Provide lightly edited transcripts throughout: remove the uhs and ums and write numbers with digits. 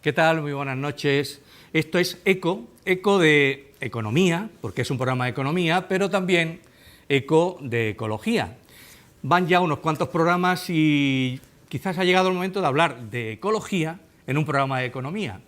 ¿Qué tal? Muy buenas noches. Esto es eco de economía, porque es un programa de economía, pero también eco de ecología. Van ya unos cuantos programas y quizás ha llegado el momento de hablar de ecología en un programa de economía.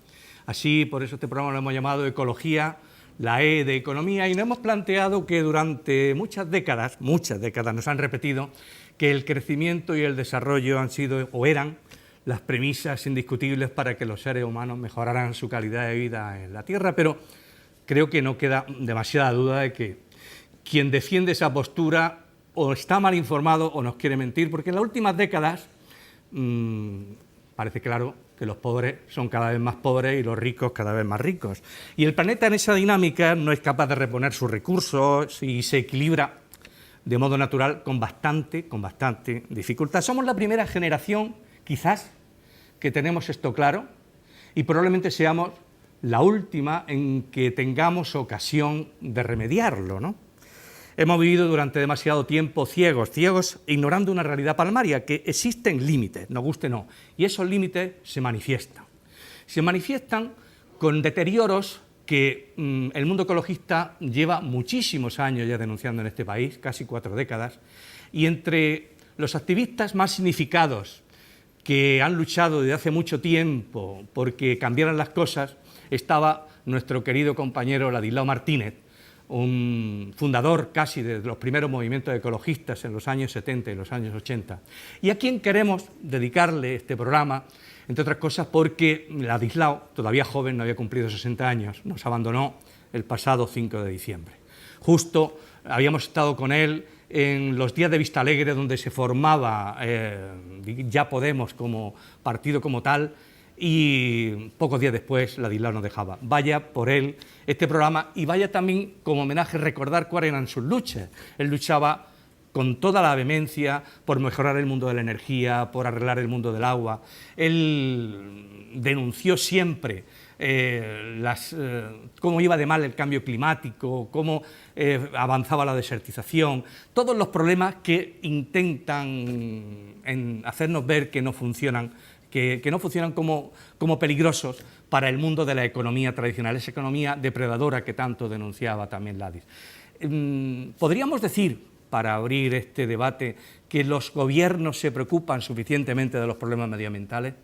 Así, por eso este programa lo hemos llamado Ecología, la E de Economía, y nos hemos planteado que durante muchas décadas nos han repetido que el crecimiento y el desarrollo han sido o eran las premisas indiscutibles para que los seres humanos mejoraran su calidad de vida en la Tierra, pero creo que no queda demasiada duda de que quien defiende esa postura o está mal informado o nos quiere mentir, porque en las últimas décadas parece claro que los pobres son cada vez más pobres y los ricos cada vez más ricos. Y el planeta en esa dinámica no es capaz de reponer sus recursos y se equilibra de modo natural con bastante dificultad. Somos la primera generación, quizás, que tenemos esto claro, y probablemente seamos la última en que tengamos ocasión de remediarlo, ¿no? Hemos vivido durante demasiado tiempo ciegos, ignorando una realidad palmaria, que existen límites, nos guste o no, y esos límites se manifiestan. Se manifiestan con deterioros que el mundo ecologista lleva muchísimos años ya denunciando en este país, casi 4 décadas, y entre los activistas más significados que han luchado desde hace mucho tiempo porque cambiaran las cosas, estaba nuestro querido compañero Ladislao Martínez, un fundador casi de los primeros movimientos ecologistas en los años 70 y los años 80, y a quien queremos dedicarle este programa, entre otras cosas porque Ladislao, todavía joven, no había cumplido 60 años, nos abandonó el pasado 5 de diciembre. Justo habíamos estado con él en los días de Vista Alegre, donde se formaba Ya Podemos como partido como tal, y pocos días después Ladislao nos dejaba. Vaya por él este programa, y vaya también como homenaje recordar cuáles eran sus luchas. Él luchaba con toda la vehemencia por mejorar el mundo de la energía, por arreglar el mundo del agua. Él denunció siempre cómo iba de mal el cambio climático, cómo avanzaba la desertización, todos los problemas que intentan hacernos ver que no funcionan, que no funcionan como peligrosos para el mundo de la economía tradicional, esa economía depredadora que tanto denunciaba también Ladis. Podríamos decir, para abrir este debate, que los gobiernos se preocupan suficientemente de los problemas medioambientales.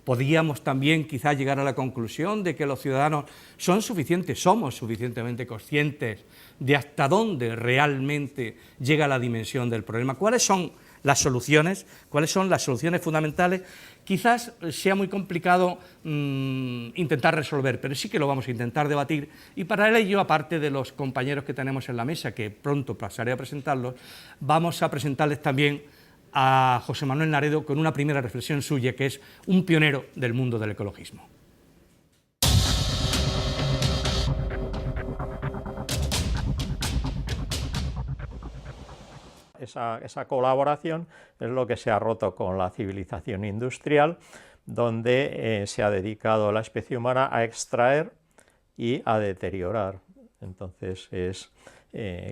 Podríamos también quizás llegar a la conclusión de que los ciudadanos somos suficientemente conscientes de hasta dónde realmente llega la dimensión del problema. ¿Cuáles son las soluciones? ¿Cuáles son las soluciones fundamentales? Quizás sea muy complicado intentar resolver, pero sí que lo vamos a intentar debatir, y para ello, aparte de los compañeros que tenemos en la mesa, que pronto pasaré a presentarlos, vamos a presentarles también a José Manuel Naredo con una primera reflexión suya, que es un pionero del mundo del ecologismo. Esa colaboración es lo que se ha roto con la civilización industrial, donde se ha dedicado la especie humana a extraer y a deteriorar. Entonces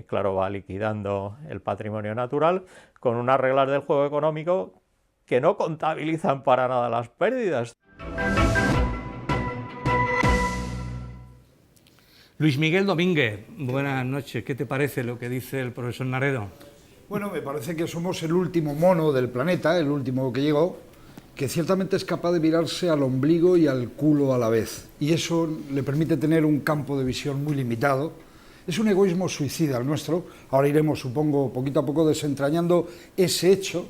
claro, va liquidando el patrimonio natural con unas reglas del juego económico que no contabilizan para nada las pérdidas. Luis Miguel Domínguez, buenas noches. ¿Qué te parece lo que dice el profesor Naredo? Bueno, me parece que somos el último mono del planeta, el último que llegó, que ciertamente es capaz de mirarse al ombligo y al culo a la vez. Y eso le permite tener un campo de visión muy limitado. Es un egoísmo suicida el nuestro. Ahora iremos, supongo, poquito a poco desentrañando ese hecho,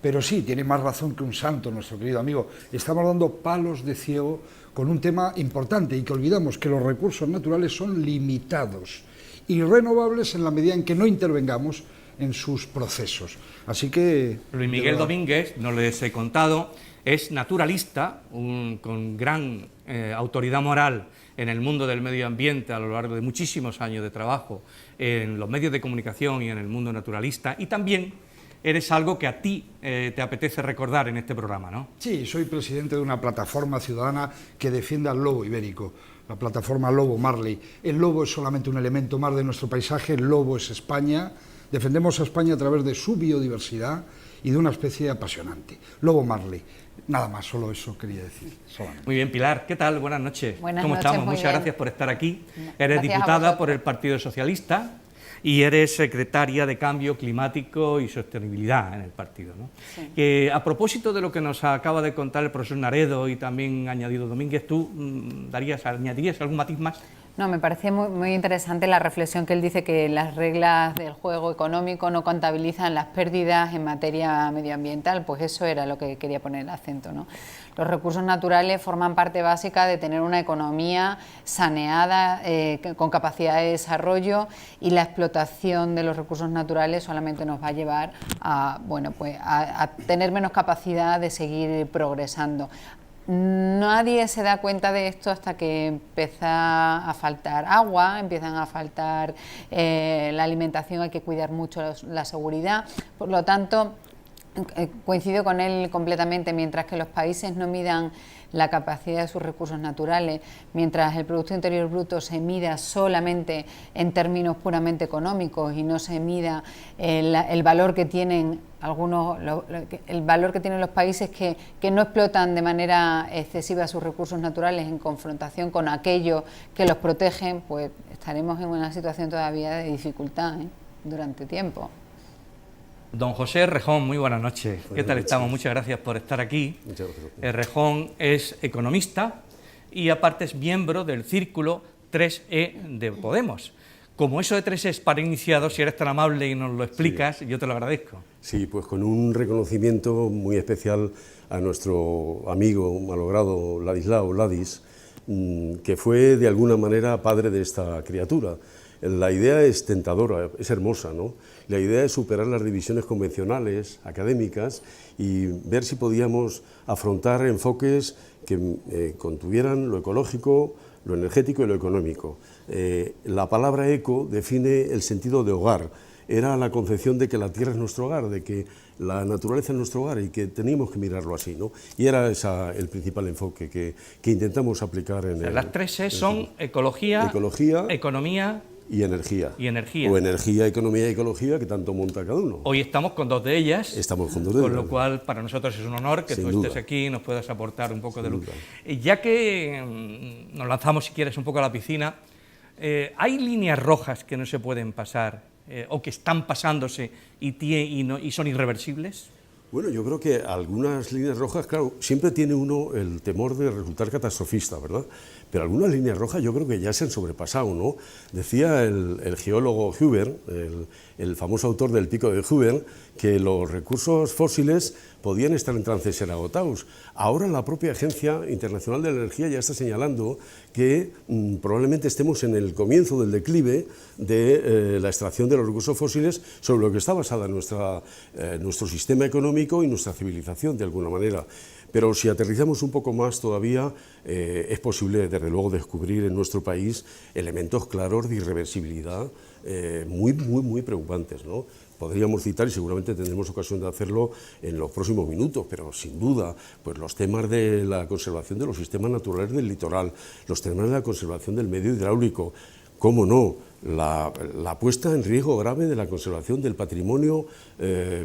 pero sí, tiene más razón que un santo, nuestro querido amigo. Estamos dando palos de ciego con un tema importante, y que olvidamos que los recursos naturales son limitados y renovables en la medida en que no intervengamos en sus procesos. Así que Luis Miguel Domínguez, no les he contado, es naturalista, con gran autoridad moral en el mundo del medio ambiente a lo largo de muchísimos años de trabajo en los medios de comunicación y en el mundo naturalista, y también eres algo que a ti te apetece recordar en este programa, ¿no? Sí, soy presidente de una plataforma ciudadana que defiende al lobo ibérico, la plataforma Lobo Marley. El lobo es solamente un elemento más de nuestro paisaje, el lobo es España, Defendemos a España a través de su biodiversidad y de una especie apasionante. Lobo Marley. Nada más, solo eso quería decir. Solamente. Muy bien, Pilar, ¿qué tal? Buenas noches. Buenas ¿Cómo noches, estamos? muy Muchas bien. gracias por estar aquí. Gracias Eres a diputada vosotros. por el Partido Socialista y eres secretaria de Cambio Climático y Sostenibilidad en el partido, ¿no? Sí. A propósito de lo que nos acaba de contar el profesor Naredo y también añadido Domínguez, ¿tú añadirías algún matiz más? No, me parece muy interesante la reflexión que él dice, que las reglas del juego económico no contabilizan las pérdidas en materia medioambiental. Pues eso era lo que quería poner el acento, ¿no? Los recursos naturales forman parte básica de tener una economía saneada, con capacidad de desarrollo, y la explotación de los recursos naturales solamente nos va a llevar a, bueno, pues a tener menos capacidad de seguir progresando. Nadie se da cuenta de esto hasta que empieza a faltar agua, empiezan a faltar la alimentación, hay que cuidar mucho la seguridad. Por lo tanto, coincido con él completamente. Mientras que los países no midan la capacidad de sus recursos naturales, mientras el Producto Interior Bruto se mida solamente en términos puramente económicos y no se mida el valor que tienen el valor que tienen los países que no explotan de manera excesiva sus recursos naturales en confrontación con aquellos que los protegen, pues estaremos en una situación todavía de dificultad durante tiempo. Don José Rejón, muy buenas noches. ¿Qué tal estamos? noches. Muchas gracias por estar aquí. Muchas gracias. Rejón es economista y aparte es miembro del Círculo 3E de Podemos. Como eso de 3E es para iniciados, si eres tan amable y nos lo explicas, yo te lo agradezco. Sí, pues con un reconocimiento muy especial a nuestro amigo malogrado Ladislao Ladis, que fue de alguna manera padre de esta criatura. La idea es tentadora, es hermosa, ¿no? La idea es superar las divisiones convencionales, académicas, y ver si podíamos afrontar enfoques que contuvieran lo ecológico, lo energético y lo económico. La palabra eco define el sentido de hogar. Era la concepción de que la tierra es nuestro hogar, de que la naturaleza es nuestro hogar y que teníamos que mirarlo así, ¿no? Y era el principal enfoque que intentamos aplicar en el... Las 3E son ecología, economía y energía. Y energía. O energía, economía y ecología, que tanto monta cada uno. Hoy estamos con dos de ellas. Estamos con dos de ellas. Con lo cual, para nosotros es un honor que tú estés aquí y nos puedas aportar un poco de luz. Ya que nos lanzamos, si quieres, un poco a la piscina, ¿hay líneas rojas que no se pueden pasar o que están pasándose y son irreversibles? Bueno, yo creo que algunas líneas rojas, claro, siempre tiene uno el temor de resultar catastrofista, ¿verdad? Pero algunas líneas rojas yo creo que ya se han sobrepasado, ¿no? Decía el geólogo Huber, el famoso autor del Pico de Huber, que los recursos fósiles podían estar en trance de ser agotados. Ahora la propia Agencia Internacional de la Energía ya está señalando que probablemente estemos en el comienzo del declive de la extracción de los recursos fósiles, sobre lo que está basada nuestro sistema económico y nuestra civilización, de alguna manera. Pero si aterrizamos un poco más todavía, es posible, desde luego, descubrir en nuestro país elementos claros de irreversibilidad muy preocupantes, ¿no? Podríamos citar, y seguramente tendremos ocasión de hacerlo en los próximos minutos, pero sin duda, pues los temas de la conservación de los sistemas naturales del litoral, los temas de la conservación del medio hidráulico, cómo no, la puesta en riesgo grave de la conservación del patrimonio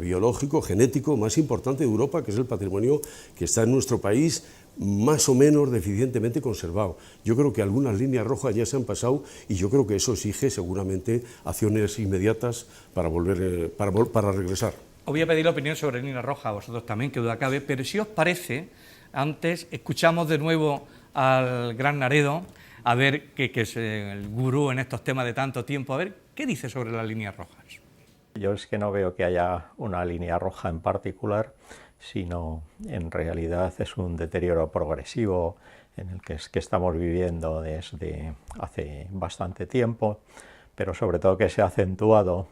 biológico, genético más importante de Europa, que es el patrimonio que está en nuestro país, más o menos deficientemente conservado. Yo creo que algunas líneas rojas ya se han pasado y yo creo que eso exige seguramente acciones inmediatas para regresar. Os voy a pedir la opinión sobre líneas rojas, a vosotros también, que duda cabe, pero si os parece, antes escuchamos de nuevo al gran Naredo, a ver, que es el gurú en estos temas de tanto tiempo, a ver, ¿qué dice sobre las líneas rojas? Yo es que no veo que haya una línea roja en particular, sino en realidad es un deterioro progresivo en el que estamos viviendo desde hace bastante tiempo, pero sobre todo que se ha acentuado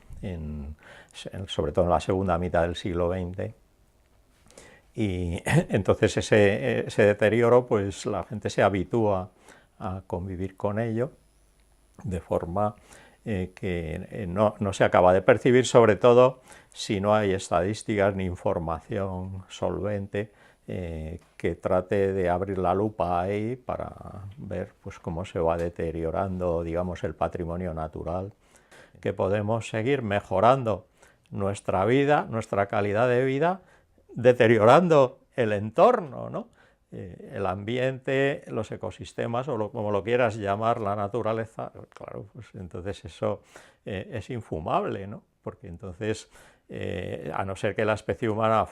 sobre todo en la segunda mitad del siglo XX. Y entonces ese deterioro, pues la gente se habitúa a convivir con ello de forma que no se acaba de percibir, sobre todo si no hay estadísticas ni información solvente que trate de abrir la lupa ahí para ver pues cómo se va deteriorando, digamos, el patrimonio natural. que podemos seguir mejorando nuestra vida, nuestra calidad de vida, deteriorando el entorno, ¿no? El ambiente, los ecosistemas, o como lo quieras llamar, la naturaleza, claro, pues entonces eso es infumable, ¿no? Porque entonces, a no ser que la especie humana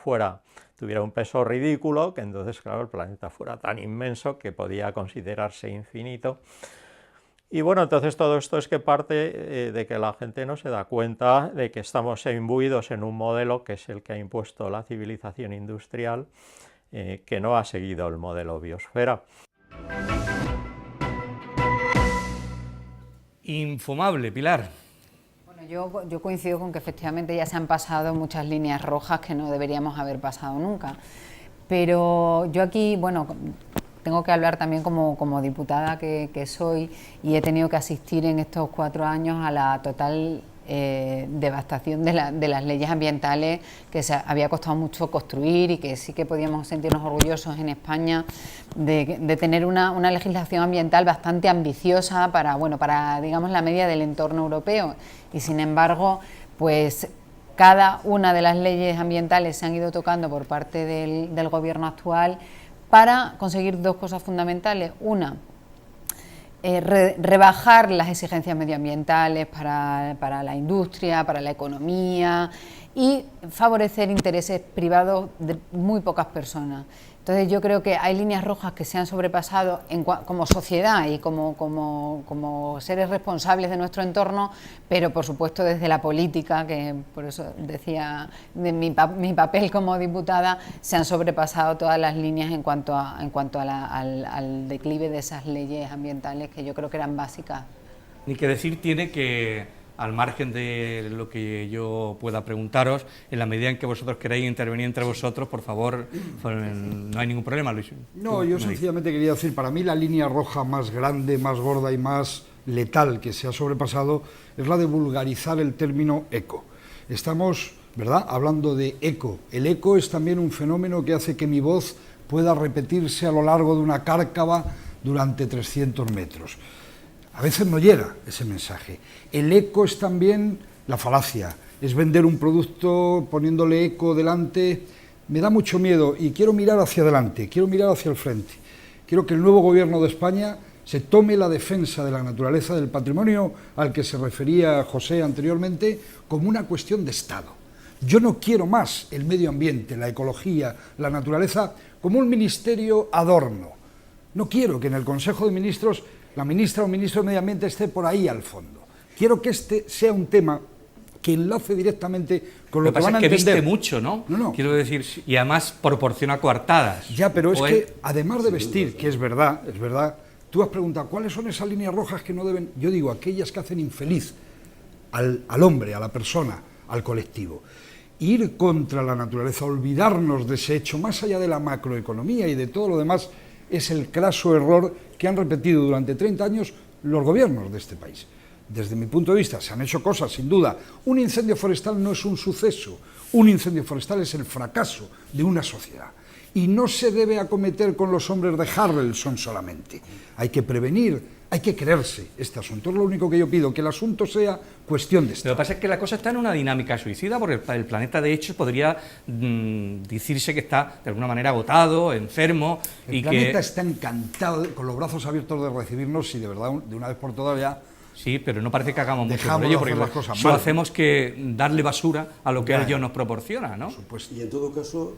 tuviera un peso ridículo, que entonces, claro, el planeta fuera tan inmenso que podía considerarse infinito. Y bueno, entonces todo esto es que parte de que la gente no se da cuenta de que estamos imbuidos en un modelo que es el que ha impuesto la civilización industrial, que no ha seguido el modelo biosfera. Infumable, Pilar. Bueno, yo coincido con que efectivamente ya se han pasado muchas líneas rojas que no deberíamos haber pasado nunca. Pero yo aquí, bueno, tengo que hablar también como diputada que soy, y he tenido que asistir en estos 4 años a la total devastación de las leyes ambientales que se había costado mucho construir, y que sí que podíamos sentirnos orgullosos en España de tener una legislación ambiental bastante ambiciosa para digamos la media del entorno europeo, y sin embargo pues cada una de las leyes ambientales se han ido tocando por parte del gobierno actual para conseguir 2 cosas fundamentales. Una, rebajar las exigencias medioambientales para la industria, para la economía, y favorecer intereses privados de muy pocas personas. Entonces yo creo que hay líneas rojas que se han sobrepasado como sociedad y como seres responsables de nuestro entorno, pero por supuesto desde la política, que por eso decía de mi papel como diputada, se han sobrepasado todas las líneas en cuanto al declive de esas leyes ambientales que yo creo que eran básicas. Ni que decir tiene que, al margen de lo que yo pueda preguntaros, en la medida en que vosotros queráis intervenir entre vosotros, por favor, no hay ningún problema, Luis. No, yo sencillamente quería decir, para mí la línea roja más grande, más gorda y más letal que se ha sobrepasado es la de vulgarizar el término eco. Estamos, ¿verdad?, hablando de eco. El eco es también un fenómeno que hace que mi voz pueda repetirse a lo largo de una cárcava durante 300 metros. A veces no llega ese mensaje. El eco es también la falacia, es vender un producto poniéndole eco delante. Me da mucho miedo y quiero mirar hacia adelante, quiero mirar hacia el frente. Quiero que el nuevo gobierno de España se tome la defensa de la naturaleza, del patrimonio al que se refería José anteriormente, como una cuestión de Estado. Yo no quiero más el medio ambiente, la ecología, la naturaleza como un ministerio adorno. No quiero que en el Consejo de Ministros la ministra o ministro de Medio Ambiente esté por ahí al fondo. Quiero que este sea un tema que enlace directamente con lo que van a entender. Viste mucho, ¿no? No. Quiero decir, y además proporciona coartadas. Ya, pero es que además de vestir, que es verdad, tú has preguntado cuáles son esas líneas rojas que no deben. Yo digo, aquellas que hacen infeliz al hombre, a la persona, al colectivo. Ir contra la naturaleza, olvidarnos de ese hecho, más allá de la macroeconomía y de todo lo demás, es el craso error que han repetido durante 30 años los gobiernos de este país. Desde mi punto de vista, se han hecho cosas, sin duda. Un incendio forestal no es un suceso, un incendio forestal es el fracaso de una sociedad. Y no se debe acometer con los hombres de Harrelson solamente. Hay que prevenir, hay que creerse este asunto. Es lo único que yo pido, que el asunto sea cuestión de Estado. Lo que pasa es que la cosa está en una dinámica suicida, porque el planeta, de hecho, podría decirse que está de alguna manera agotado, enfermo. El planeta está encantado, con los brazos abiertos de recibirnos, y de verdad, de una vez por todas ya. Sí, pero no parece que hagamos mucho Dejamos por ello, de hacer porque las cosas solo mal. hacemos que darle basura a lo que Ya, ellos nos proporciona, ¿no? Por supuesto. Y en todo caso,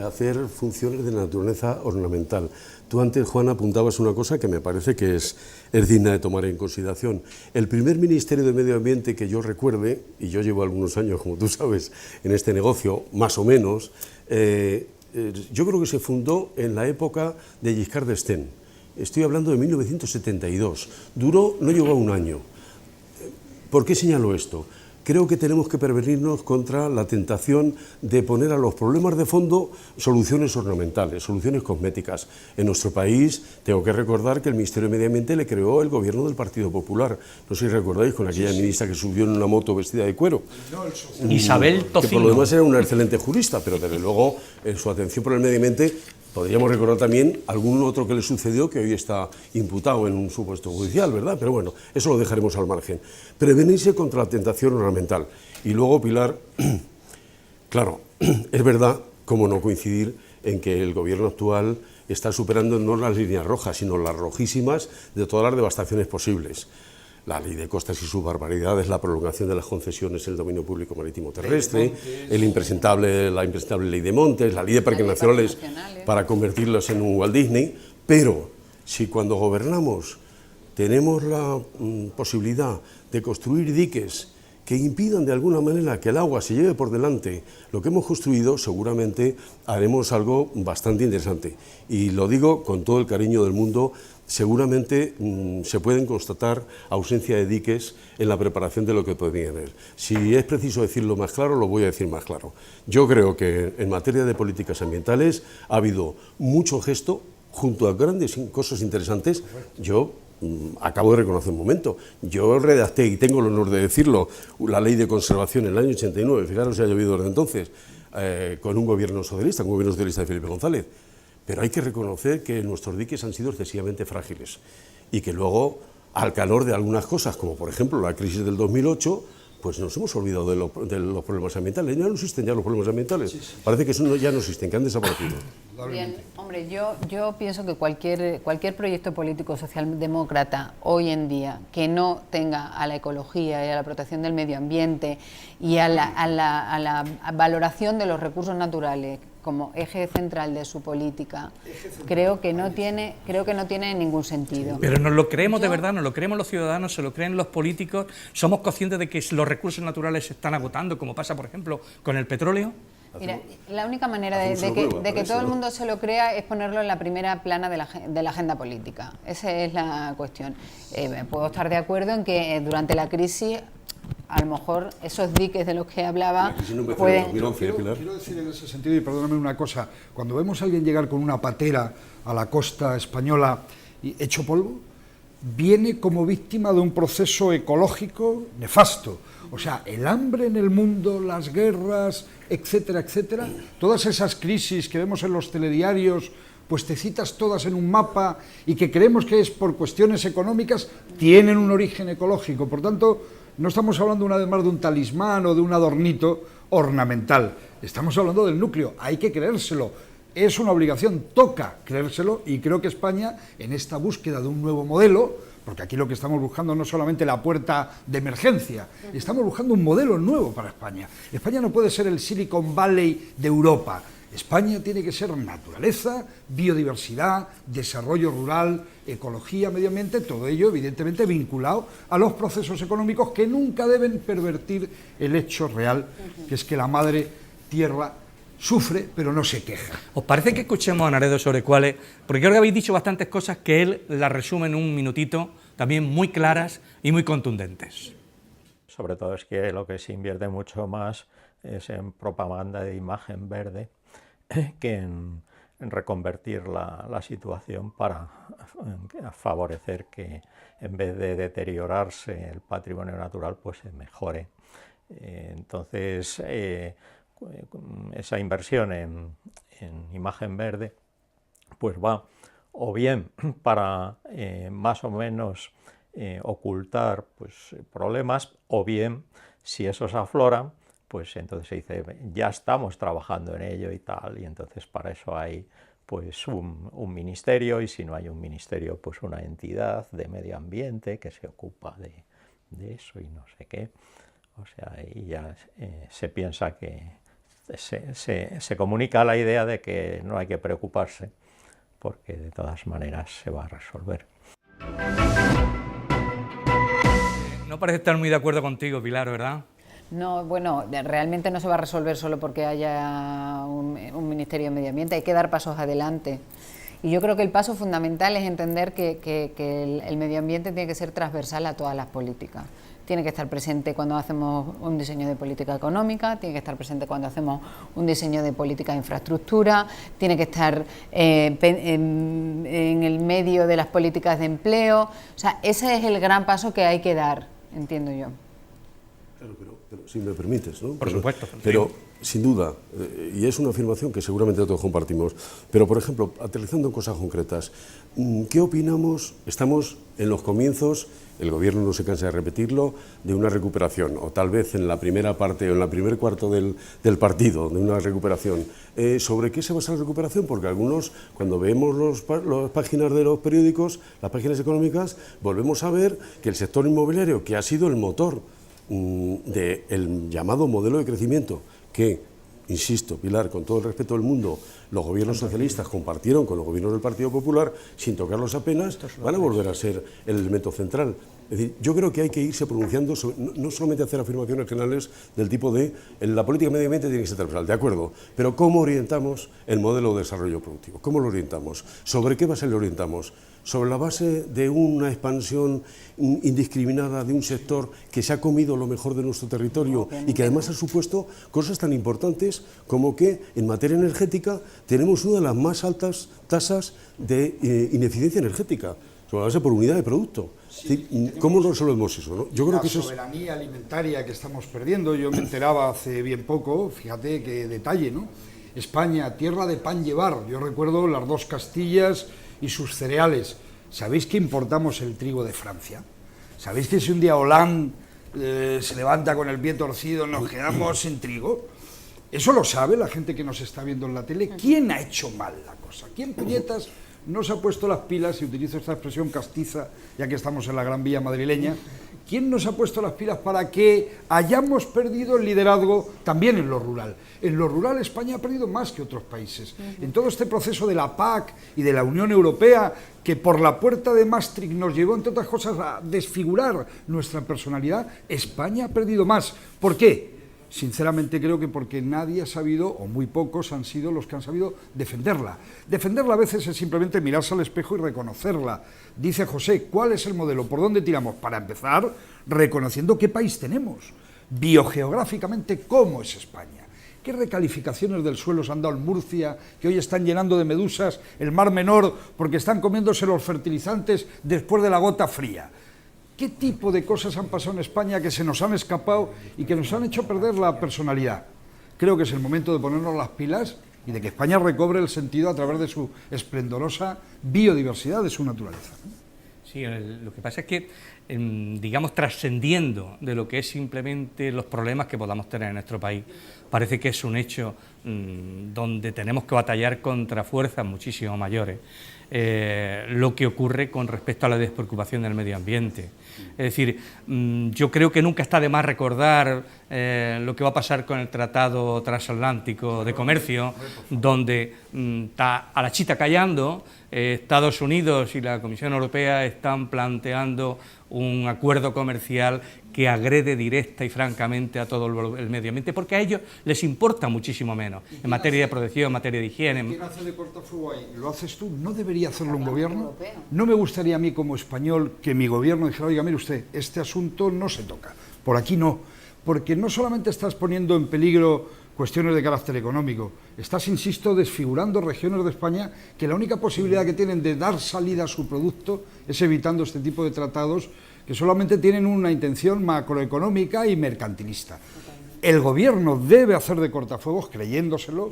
hacer funciones de naturaleza ornamental. Tú antes, Juan, apuntabas una cosa que me parece que es digna de tomar en consideración. El primer Ministerio de Medio Ambiente que yo recuerde, y yo llevo algunos años, como tú sabes, en este negocio, más o menos, yo creo que se fundó en la época de Giscard d'Estaing. Estoy hablando de 1972. Duró, no llegó a un año. ¿Por qué señalo esto? Creo que tenemos que prevenirnos contra la tentación de poner a los problemas de fondo soluciones ornamentales, soluciones cosméticas. En nuestro país, tengo que recordar que el Ministerio de Medio Ambiente le creó el gobierno del Partido Popular. No sé si recordáis, con aquella ministra que subió en una moto vestida de cuero. Isabel Tocino. Que por lo demás era una excelente jurista, pero desde luego en su atención por el medio ambiente Podríamos recordar también algún otro que le sucedió que hoy está imputado en un supuesto judicial, ¿verdad? Pero bueno, eso lo dejaremos al margen. Prevenirse contra la tentación ornamental. Y luego, Pilar, claro, es verdad, cómo no coincidir en que el gobierno actual está superando no las líneas rojas, sino las rojísimas de todas las devastaciones posibles. La ley de costas y sus barbaridades, la prolongación de las concesiones en el dominio público marítimo terrestre, la impresentable ley de montes, la ley de parques nacionales para convertirlos en un Walt Disney, pero si cuando gobernamos tenemos la posibilidad de construir diques que impidan de alguna manera que el agua se lleve por delante lo que hemos construido, seguramente haremos algo bastante interesante. Y lo digo con todo el cariño del mundo, seguramente se pueden constatar ausencia de diques en la preparación de lo que podría haber. Si es preciso decirlo más claro, lo voy a decir más claro. Yo creo que en materia de políticas ambientales ha habido mucho gesto, junto a grandes cosas interesantes. Yo acabo de reconocer un momento, yo redacté, y tengo el honor de decirlo, la ley de conservación en el año 89, fijaros si ha llovido desde entonces, con un gobierno socialista de Felipe González, pero hay que reconocer que nuestros diques han sido excesivamente frágiles y que luego, al calor de algunas cosas, como por ejemplo la crisis del 2008, pues nos hemos olvidado de los problemas ambientales. Ya no existen ya los problemas ambientales, parece que eso ya no existen, que han desaparecido. Bien, hombre, yo pienso que cualquier proyecto político socialdemócrata hoy en día que no tenga a la ecología y a la protección del medio ambiente y a la valoración de los recursos naturales como eje central de su política, creo que no tiene ningún sentido. Pero nos lo creemos de verdad, nos lo creemos los ciudadanos, se lo creen los políticos, somos conscientes de que los recursos naturales se están agotando, como pasa, por ejemplo, con el petróleo. Mira, la única manera de que todo el mundo se lo crea es ponerlo en la primera plana de la agenda política. Esa es la cuestión. Puedo estar de acuerdo en que durante la crisis, a lo mejor esos diques de los que hablaba pueden... Quiero decir en ese sentido, y perdóname una cosa, cuando vemos a alguien llegar con una patera a la costa española y hecho polvo, viene como víctima de un proceso ecológico nefasto. O sea, el hambre en el mundo, las guerras, etcétera, etcétera, todas esas crisis que vemos en los telediarios, puestecitas todas en un mapa y que creemos que es por cuestiones económicas, tienen un origen ecológico. Por tanto, no estamos hablando una vez más de un talismán o de un adornito ornamental, estamos hablando del núcleo, hay que creérselo. Es una obligación, toca creérselo, y creo que España, en esta búsqueda de un nuevo modelo, porque aquí lo que estamos buscando no es solamente la puerta de emergencia, estamos buscando un modelo nuevo para España. España no puede ser el Silicon Valley de Europa. España tiene que ser naturaleza, biodiversidad, desarrollo rural, ecología, medio ambiente, todo ello evidentemente vinculado a los procesos económicos que nunca deben pervertir el hecho real, que es que la madre tierra sufre, pero no se queja. ¿Os parece que escuchemos a Naredo sobre cuáles? Porque creo que habéis dicho bastantes cosas que él las resume en un minutito, también muy claras y muy contundentes. Sobre todo es que lo que se invierte mucho más es en propaganda de imagen verde que en reconvertir la situación para favorecer que, en vez de deteriorarse el patrimonio natural, pues se mejore. Entonces, esa inversión en imagen verde pues va o bien para más o menos ocultar pues problemas, o bien si esos afloran, pues entonces se dice ya estamos trabajando en ello y tal, y entonces para eso hay pues un ministerio, y si no hay un ministerio, pues una entidad de medio ambiente que se ocupa de eso y no sé qué. O sea, y ya se piensa que se comunica la idea de que no hay que preocuparse, porque de todas maneras se va a resolver. No parece estar muy de acuerdo contigo, Pilar, ¿verdad? No, bueno, realmente no se va a resolver solo porque haya un Ministerio de Medio Ambiente, hay que dar pasos adelante. Y yo creo que el paso fundamental es entender que el medio ambiente tiene que ser transversal a todas las políticas. Tiene que estar presente cuando hacemos un diseño de política económica, tiene que estar presente cuando hacemos un diseño de política de infraestructura, tiene que estar en el medio de las políticas de empleo. O sea, ese es el gran paso que hay que dar, entiendo yo. Claro, pero si me permites, ¿no? Por supuesto. Pero sin duda, y es una afirmación que seguramente todos compartimos, pero por ejemplo, aterrizando en cosas concretas, ¿qué opinamos? Estamos en los comienzos, el gobierno no se cansa de repetirlo, de una recuperación, o tal vez en la primera parte o en el primer cuarto del partido, de una recuperación. ¿Sobre qué se basa la recuperación? Porque algunos, cuando vemos las páginas de los periódicos, las páginas económicas, volvemos a ver que el sector inmobiliario, que ha sido el motor del llamado modelo de crecimiento que, insisto, Pilar, con todo el respeto del mundo, los gobiernos socialistas compartieron con los gobiernos del Partido Popular, sin tocarlos apenas, van a volver a ser el elemento central. Es decir, yo creo que hay que irse pronunciando, no solamente hacer afirmaciones generales del tipo de la política medio ambiente tiene que ser transversal, de acuerdo, pero ¿cómo orientamos el modelo de desarrollo productivo? ¿Cómo lo orientamos? ¿Sobre qué base lo orientamos? Sobre la base de una expansión indiscriminada de un sector que se ha comido lo mejor de nuestro territorio y que además ha supuesto cosas tan importantes como que en materia energética tenemos una de las más altas tasas de ineficiencia energética, sobre la base por unidad de producto. Sí, ¿cómo resolvemos eso? ¿No? Yo creo que eso es... soberanía alimentaria que estamos perdiendo. Yo me enteraba hace bien poco, fíjate qué detalle, ¿no? España, tierra de pan llevar. Yo recuerdo las dos Castillas y sus cereales. ¿Sabéis que importamos el trigo de Francia? ¿Sabéis que si un día Hollande se levanta con el pie torcido nos quedamos sin trigo? ¿Eso lo sabe la gente que nos está viendo en la tele? ¿Quién ha hecho mal la cosa? ¿Quién, puñetas, no se ha puesto las pilas, y utilizo esta expresión castiza, ya que estamos en la Gran Vía madrileña? ¿Quién nos ha puesto las pilas para que hayamos perdido el liderazgo también en lo rural? En lo rural España ha perdido más que otros países. En todo este proceso de la PAC y de la Unión Europea, que por la puerta de Maastricht nos llevó, entre otras cosas, a desfigurar nuestra personalidad, España ha perdido más. ¿Por qué? Sinceramente creo que porque nadie ha sabido, o muy pocos han sido los que han sabido defenderla. Defenderla a veces es simplemente mirarse al espejo y reconocerla. Dice José, ¿cuál es el modelo? ¿Por dónde tiramos? Para empezar, reconociendo qué país tenemos, biogeográficamente cómo es España. ¿Qué recalificaciones del suelo se han dado en Murcia, que hoy están llenando de medusas el Mar Menor porque están comiéndose los fertilizantes después de la gota fría? ¿Qué tipo de cosas han pasado en España que se nos han escapado y que nos han hecho perder la personalidad? Creo que es el momento de ponernos las pilas y de que España recobre el sentido a través de su esplendorosa biodiversidad, de su naturaleza. Sí, lo que pasa es que, digamos, trascendiendo de lo que es simplemente los problemas que podamos tener en nuestro país, parece que es un hecho donde tenemos que batallar contra fuerzas muchísimo mayores. Lo que ocurre con respecto a la despreocupación del medio ambiente. Es decir, yo creo que nunca está de más recordar lo que va a pasar con el Tratado Transatlántico de Comercio, donde está a la chita callando. Estados Unidos y la Comisión Europea están planteando un acuerdo comercial que agrede directa y francamente a todo el medio ambiente, porque a ellos les importa muchísimo menos, en materia de protección, en materia de higiene. ¿Quién hace de cortafuego ahí? ¿Lo haces tú? ¿No debería hacerlo un gobierno? No me gustaría a mí como español que mi gobierno dijera, oiga, mire usted, este asunto no se toca, por aquí no, porque no solamente estás poniendo en peligro cuestiones de carácter económico, estás, insisto, desfigurando regiones de España que la única posibilidad que tienen de dar salida a su producto es evitando este tipo de tratados que solamente tienen una intención macroeconómica y mercantilista. El gobierno debe hacer de cortafuegos creyéndoselo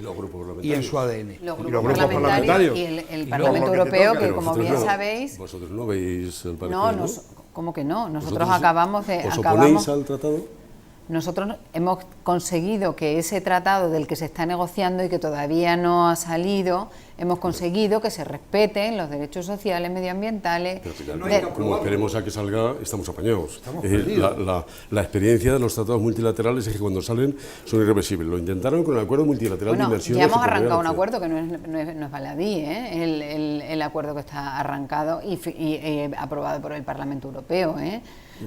y en su ADN. Los grupos parlamentarios y el Parlamento Europeo, que como bien sabéis... ¿Vosotros no veis el Parlamento No, Europeo? ¿cómo que no? Nosotros acabamos de... ¿Os oponéis al tratado? Nosotros hemos conseguido que ese tratado del que se está negociando y que todavía no ha salido, hemos conseguido que se respeten los derechos sociales, medioambientales... Pero como esperemos a que salga, estamos apañados. La experiencia de los tratados multilaterales es que cuando salen son irreversibles. Lo intentaron con el acuerdo multilateral de inversiones... Ya hemos arrancado un acuerdo que no es baladí, el acuerdo que está arrancado y aprobado por el Parlamento Europeo,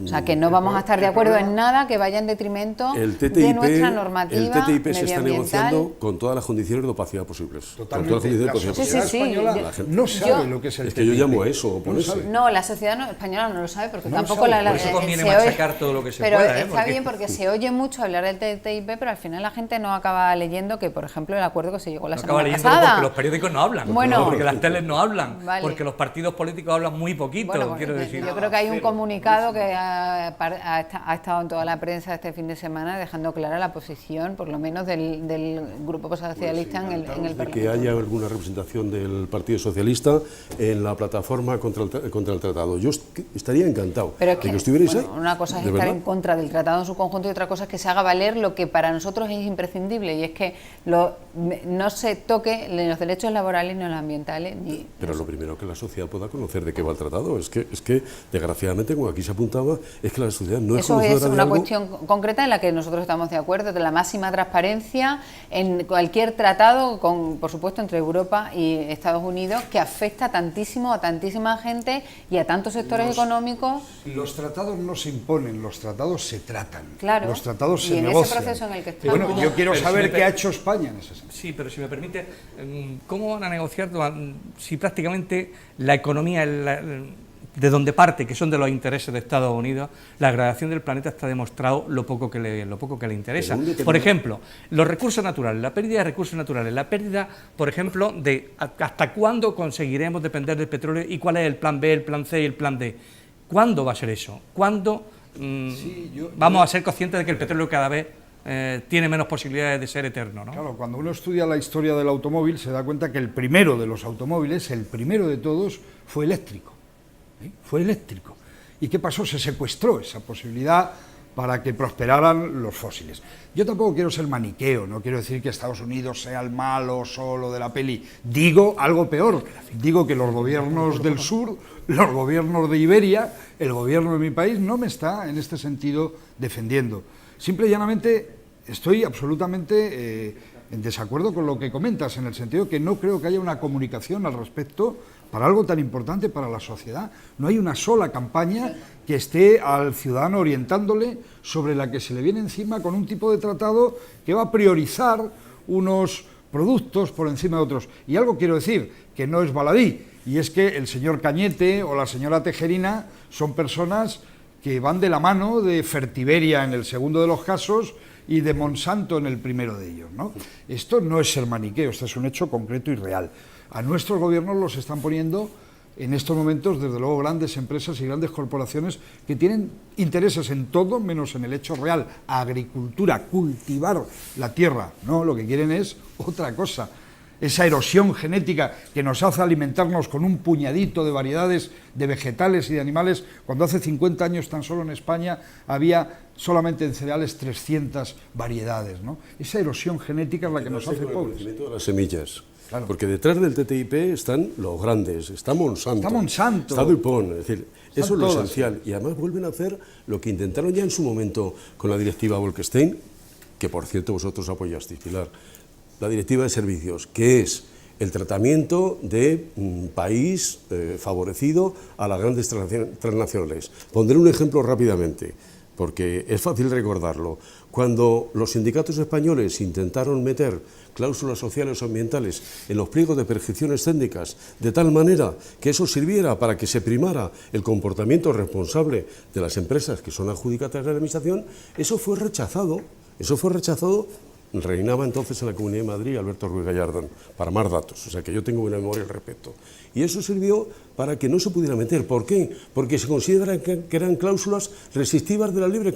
O sea, que no vamos a estar de acuerdo en nada que vaya en detrimento de nuestra normativa medioambiental. El TTIP se está negociando con todas las condiciones de opacidad posibles. Totalmente. La sociedad española no sabe lo que es el TTIP. Es que yo llamo a eso, oponerse. No, la sociedad española no lo sabe porque No tampoco sabe. Por eso conviene machacar todo lo que se pero pueda. está bien porque se oye mucho hablar del TTIP, pero al final la gente no acaba leyendo que, por ejemplo, el acuerdo que se llegó la semana pasada... Porque los periódicos no hablan, Bueno, porque las teles no hablan, vale. porque los partidos políticos hablan muy poquito, Bueno, quiero decir. Yo creo que hay un comunicado que ha estado en toda la prensa este fin de semana dejando clara la posición, por lo menos del Grupo Socialista en el Parlamento. Que haya alguna representación del Partido Socialista en la plataforma contra el tratado. Yo estaría encantado de que estuvierais ahí. Una cosa es estar en contra del tratado en su conjunto y otra cosa es que se haga valer lo que para nosotros es imprescindible, y es que no se toque ni los derechos laborales ni los ambientales. Pero lo primero que la sociedad pueda conocer de qué va el tratado es que desgraciadamente, como aquí se apuntaba, es que la sociedad no es conocedora de algo. Eso es una cuestión concreta en la que nosotros estamos de acuerdo, de la máxima transparencia en cualquier tratado, por supuesto, entre Europa y Estados Unidos, que afecta tantísimo a tantísima gente y a tantos sectores económicos. Los tratados no se imponen, los tratados se tratan. Claro. Los tratados se en negocian. Ese proceso en el que estamos. Bueno, yo quiero saber qué ha hecho España en ese sentido. Sí, pero si me permite, ¿cómo van a negociar si prácticamente la economía de donde parte, que son de los intereses de Estados Unidos, la degradación del planeta está demostrado lo poco que le interesa? Por ejemplo, los recursos naturales, la pérdida de recursos naturales, la pérdida, por ejemplo, de hasta cuándo conseguiremos depender del petróleo y cuál es el plan B, el plan C y el plan D. ¿Cuándo va a ser eso? ¿Cuándo vamos a ser conscientes de que el petróleo cada vez tiene menos posibilidades de ser eterno, ¿no? Claro, cuando uno estudia la historia del automóvil se da cuenta que el primero de los automóviles, el primero de todos, fue eléctrico. Fue eléctrico. ¿Y qué pasó? Se secuestró esa posibilidad para que prosperaran los fósiles. Yo tampoco quiero ser maniqueo, no quiero decir que Estados Unidos sea el malo solo de la peli. Digo algo peor, digo que los gobiernos del sur, los gobiernos de Iberia, el gobierno de mi país no me está en este sentido defendiendo. Simple y llanamente estoy absolutamente en desacuerdo con lo que comentas, en el sentido que no creo que haya una comunicación al respecto para algo tan importante para la sociedad. No hay una sola campaña que esté al ciudadano orientándole sobre la que se le viene encima con un tipo de tratado que va a priorizar unos productos por encima de otros. Y algo quiero decir, que no es baladí, y es que el señor Cañete o la señora Tejerina son personas que van de la mano de Fertiberia en el segundo de los casos y de Monsanto en el primero de ellos, ¿no? Esto no es ser maniqueo, esto es un hecho concreto y real. A nuestros gobiernos los están poniendo en estos momentos, desde luego, grandes empresas y grandes corporaciones que tienen intereses en todo menos en el hecho real. Agricultura, cultivar la tierra, no, lo que quieren es otra cosa. Esa erosión genética que nos hace alimentarnos con un puñadito de variedades de vegetales y de animales, cuando hace 50 años tan solo en España había solamente en cereales 300 variedades, ¿no? Esa erosión genética es la que nos hace pobres. El de las semillas. Claro. Porque detrás del TTIP están los grandes, está Monsanto, está DuPont, es decir, eso es lo esencial. Y además vuelven a hacer lo que intentaron ya en su momento con la directiva Bolkestein, que por cierto vosotros apoyasteis, Pilar, la directiva de servicios, que es el tratamiento de un país favorecido a las grandes transnacionales. Pondré un ejemplo rápidamente, porque es fácil recordarlo. Cuando los sindicatos españoles intentaron meter cláusulas sociales o ambientales en los pliegos de prescripciones técnicas, de tal manera que eso sirviera para que se primara el comportamiento responsable de las empresas que son adjudicatarias de la Administración, eso fue rechazado. Reinaba entonces en la Comunidad de Madrid Alberto Ruiz Gallardón, para más datos, o sea que yo tengo buena memoria al respecto. Y eso sirvió para que no se pudiera meter. ¿Por qué? Porque se considera que eran cláusulas restrictivas de la libre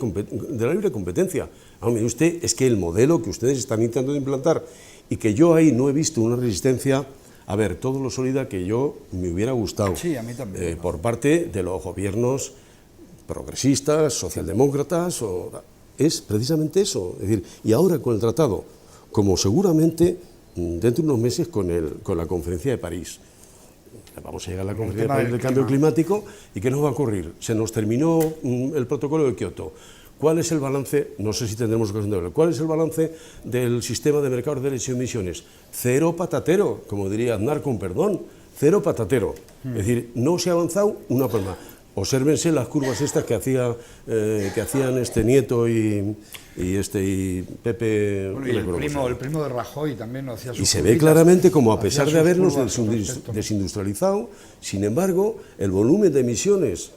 competencia. Mire usted, es que el modelo que ustedes están intentando implantar y que yo ahí no he visto una resistencia, a ver, todo lo sólida que yo me hubiera gustado, sí, a mí también, por parte de los gobiernos progresistas, socialdemócratas, es precisamente eso. Es decir, y ahora con el tratado, como seguramente dentro de unos meses con la conferencia de París, vamos a llegar a la conferencia de París del cambio climático, ¿y qué nos va a ocurrir? Se nos terminó el protocolo de Kioto. ¿Cuál es el balance? No sé si tendremos ocasión de verlo. ¿Cuál es el balance del sistema de mercado de derechos y emisiones? Cero patatero, como diría Aznar con perdón, cero patatero. Es decir, no se ha avanzado una palma. Obsérvense las curvas estas que hacían Nieto y Pepe. Bueno, y el primo de Rajoy también lo hacía. Y se ve claramente como a pesar de habernos desindustrializado, sin embargo, el volumen de emisiones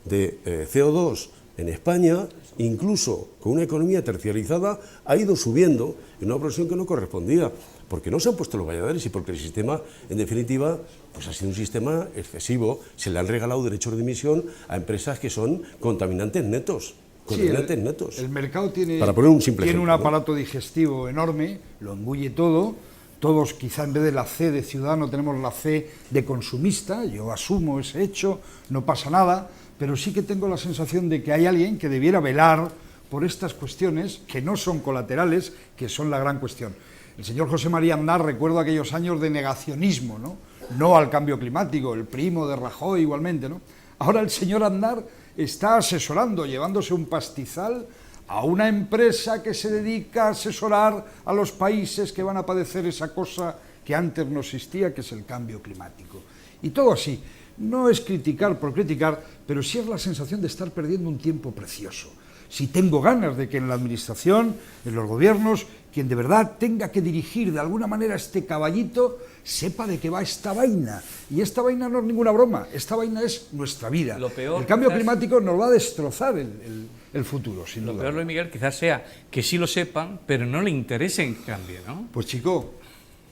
de CO2 en España incluso con una economía terciarizada, ha ido subiendo en una proporción que no correspondía, porque no se han puesto los valladores y porque el sistema, en definitiva, pues ha sido un sistema excesivo. Se le han regalado derechos de emisión a empresas que son contaminantes netos. El mercado tiene, para poner un simple tiene ejemplo, un aparato digestivo enorme, lo engulle todo. Todos quizá en vez de la C de ciudadano tenemos la C de consumista, yo asumo ese hecho, no pasa nada, pero sí que tengo la sensación de que hay alguien que debiera velar por estas cuestiones que no son colaterales, que son la gran cuestión. El señor José María Aznar, recuerdo aquellos años de negacionismo, no al cambio climático, el primo de Rajoy igualmente, ¿no? Ahora el señor Aznar está asesorando, llevándose un pastizal a una empresa que se dedica a asesorar a los países que van a padecer esa cosa que antes no existía, que es el cambio climático. Y todo así. No es criticar por criticar, pero sí es la sensación de estar perdiendo un tiempo precioso. Si tengo ganas de que en la administración, en los gobiernos, quien de verdad tenga que dirigir de alguna manera este caballito, sepa de qué va esta vaina. Y esta vaina no es ninguna broma, esta vaina es nuestra vida. Lo peor, el cambio quizás, climático nos va a destrozar el futuro, sin duda. Lo peor, Luis Miguel, quizás sea que sí lo sepan, pero no le interese en cambio, ¿no? Pues chico,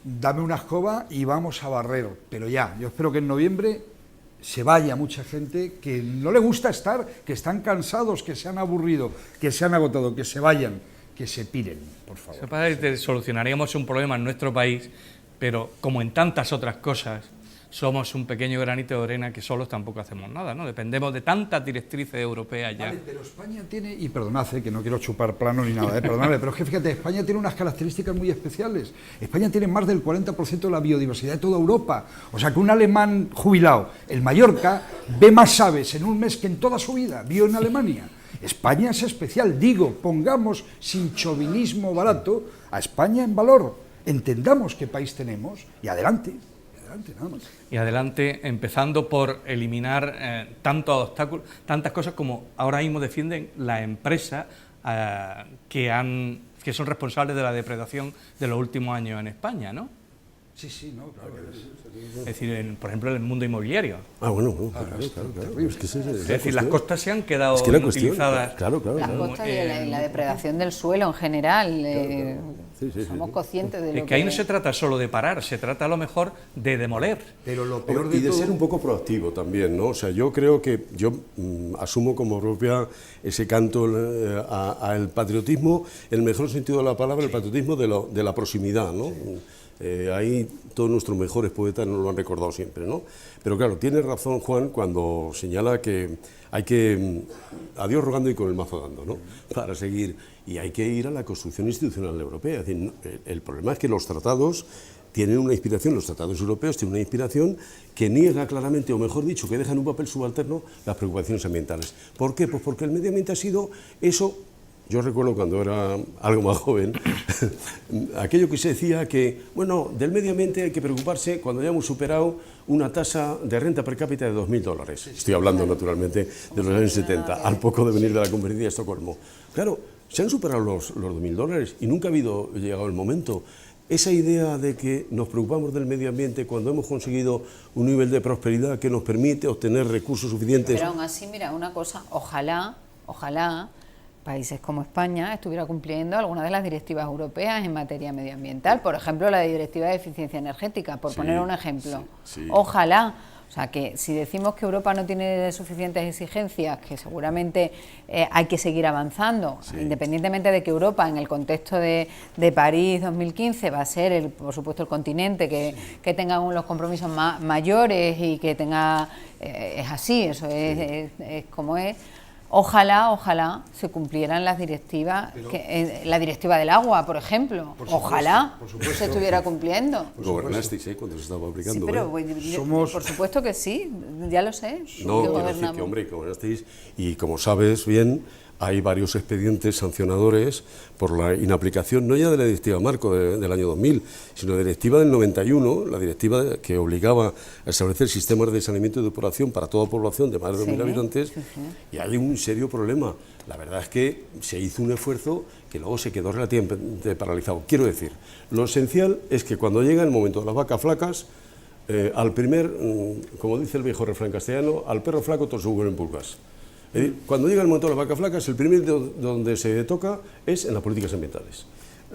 dame una escoba y vamos a barrer, pero ya, yo espero que en noviembre se vaya mucha gente que no le gusta estar, que están cansados, que se han aburrido, que se han agotado, que se vayan, que se piren, por favor. Eso para que solucionaríamos un problema en nuestro país, pero como en tantas otras cosas, somos un pequeño granito de arena que solos tampoco hacemos nada, ¿no? Dependemos de tantas directrices europeas ya. Vale, pero España tiene, y perdonad, que no quiero chupar plano ni nada, perdonadme, pero es que fíjate, España tiene unas características muy especiales. España tiene más del 40% de la biodiversidad de toda Europa. O sea que un alemán jubilado en Mallorca ve más aves en un mes que en toda su vida vio en Alemania. España es especial, digo, pongamos sin chauvinismo barato a España en valor, entendamos qué país tenemos y adelante. Nada más. Y adelante, empezando por eliminar tantos obstáculos, tantas cosas como ahora mismo defienden las empresas que son responsables de la depredación de los últimos años en España, ¿no? Sí, no, claro. Es decir, por ejemplo, en el mundo inmobiliario. Claro. Es decir, las costas se han quedado inutilizadas. Claro. Las costas y la depredación del suelo en general. Somos conscientes de lo que... Es que ahí no se trata solo de parar, se trata a lo mejor de demoler. Pero lo peor de y de todo... ser un poco proactivo también, ¿no? O sea, yo creo que yo asumo como propia ese canto al patriotismo, en el mejor sentido de la palabra, el patriotismo de la proximidad, ¿no? Ahí todos nuestros mejores poetas nos lo han recordado siempre, ¿no? Pero claro, tiene razón Juan cuando señala que hay que a Dios rogando y con el mazo dando, ¿no? Para seguir, y hay que ir a la construcción institucional europea. Es decir, el problema es que los tratados tienen una inspiración, los tratados europeos tienen una inspiración que niega claramente, o mejor dicho, que deja en un papel subalterno las preocupaciones ambientales. ¿Por qué? Pues porque el medio ambiente ha sido eso. Yo recuerdo cuando era algo más joven, aquello que se decía que, bueno, del medio ambiente hay que preocuparse cuando hayamos superado una tasa de renta per cápita de $2.000. Estoy hablando, naturalmente, de los años 70, al poco de venir de la conferencia de Estocolmo. Claro, se han superado los $2.000 y nunca ha llegado el momento. Esa idea de que nos preocupamos del medio ambiente cuando hemos conseguido un nivel de prosperidad que nos permite obtener recursos suficientes... Pero aún así, mira, una cosa, ojalá países como España estuviera cumpliendo algunas de las directivas europeas en materia medioambiental, por ejemplo, la Directiva de Eficiencia Energética, por poner un ejemplo. Sí. Ojalá. O sea, que si decimos que Europa no tiene suficientes exigencias, que seguramente hay que seguir avanzando, independientemente de que Europa, en el contexto de París 2015, va a ser, por supuesto, el continente que tenga los compromisos mayores y que tenga... es así, eso es como es. Ojalá se cumplieran las directivas, la directiva del agua, por ejemplo. Ojalá se estuviera cumpliendo. Gobernasteis, cuando se estaba aplicando. Sí, pero por supuesto que sí, ya lo sé. No, quiero decir que, hombre, gobernasteis, y como sabes bien, hay varios expedientes sancionadores por la inaplicación, no ya de la directiva marco del año 2000, sino de la directiva del 91, la directiva que obligaba a establecer sistemas de saneamiento y depuración para toda población de más de 2.000 habitantes, y hay un serio problema. La verdad es que se hizo un esfuerzo que luego se quedó relativamente paralizado. Quiero decir, lo esencial es que cuando llega el momento de las vacas flacas, como dice el viejo refrán castellano, al perro flaco todo se vuelven pulgas. Es decir, cuando llega el momento de las vacas flacas, el primer donde se toca es en las políticas ambientales.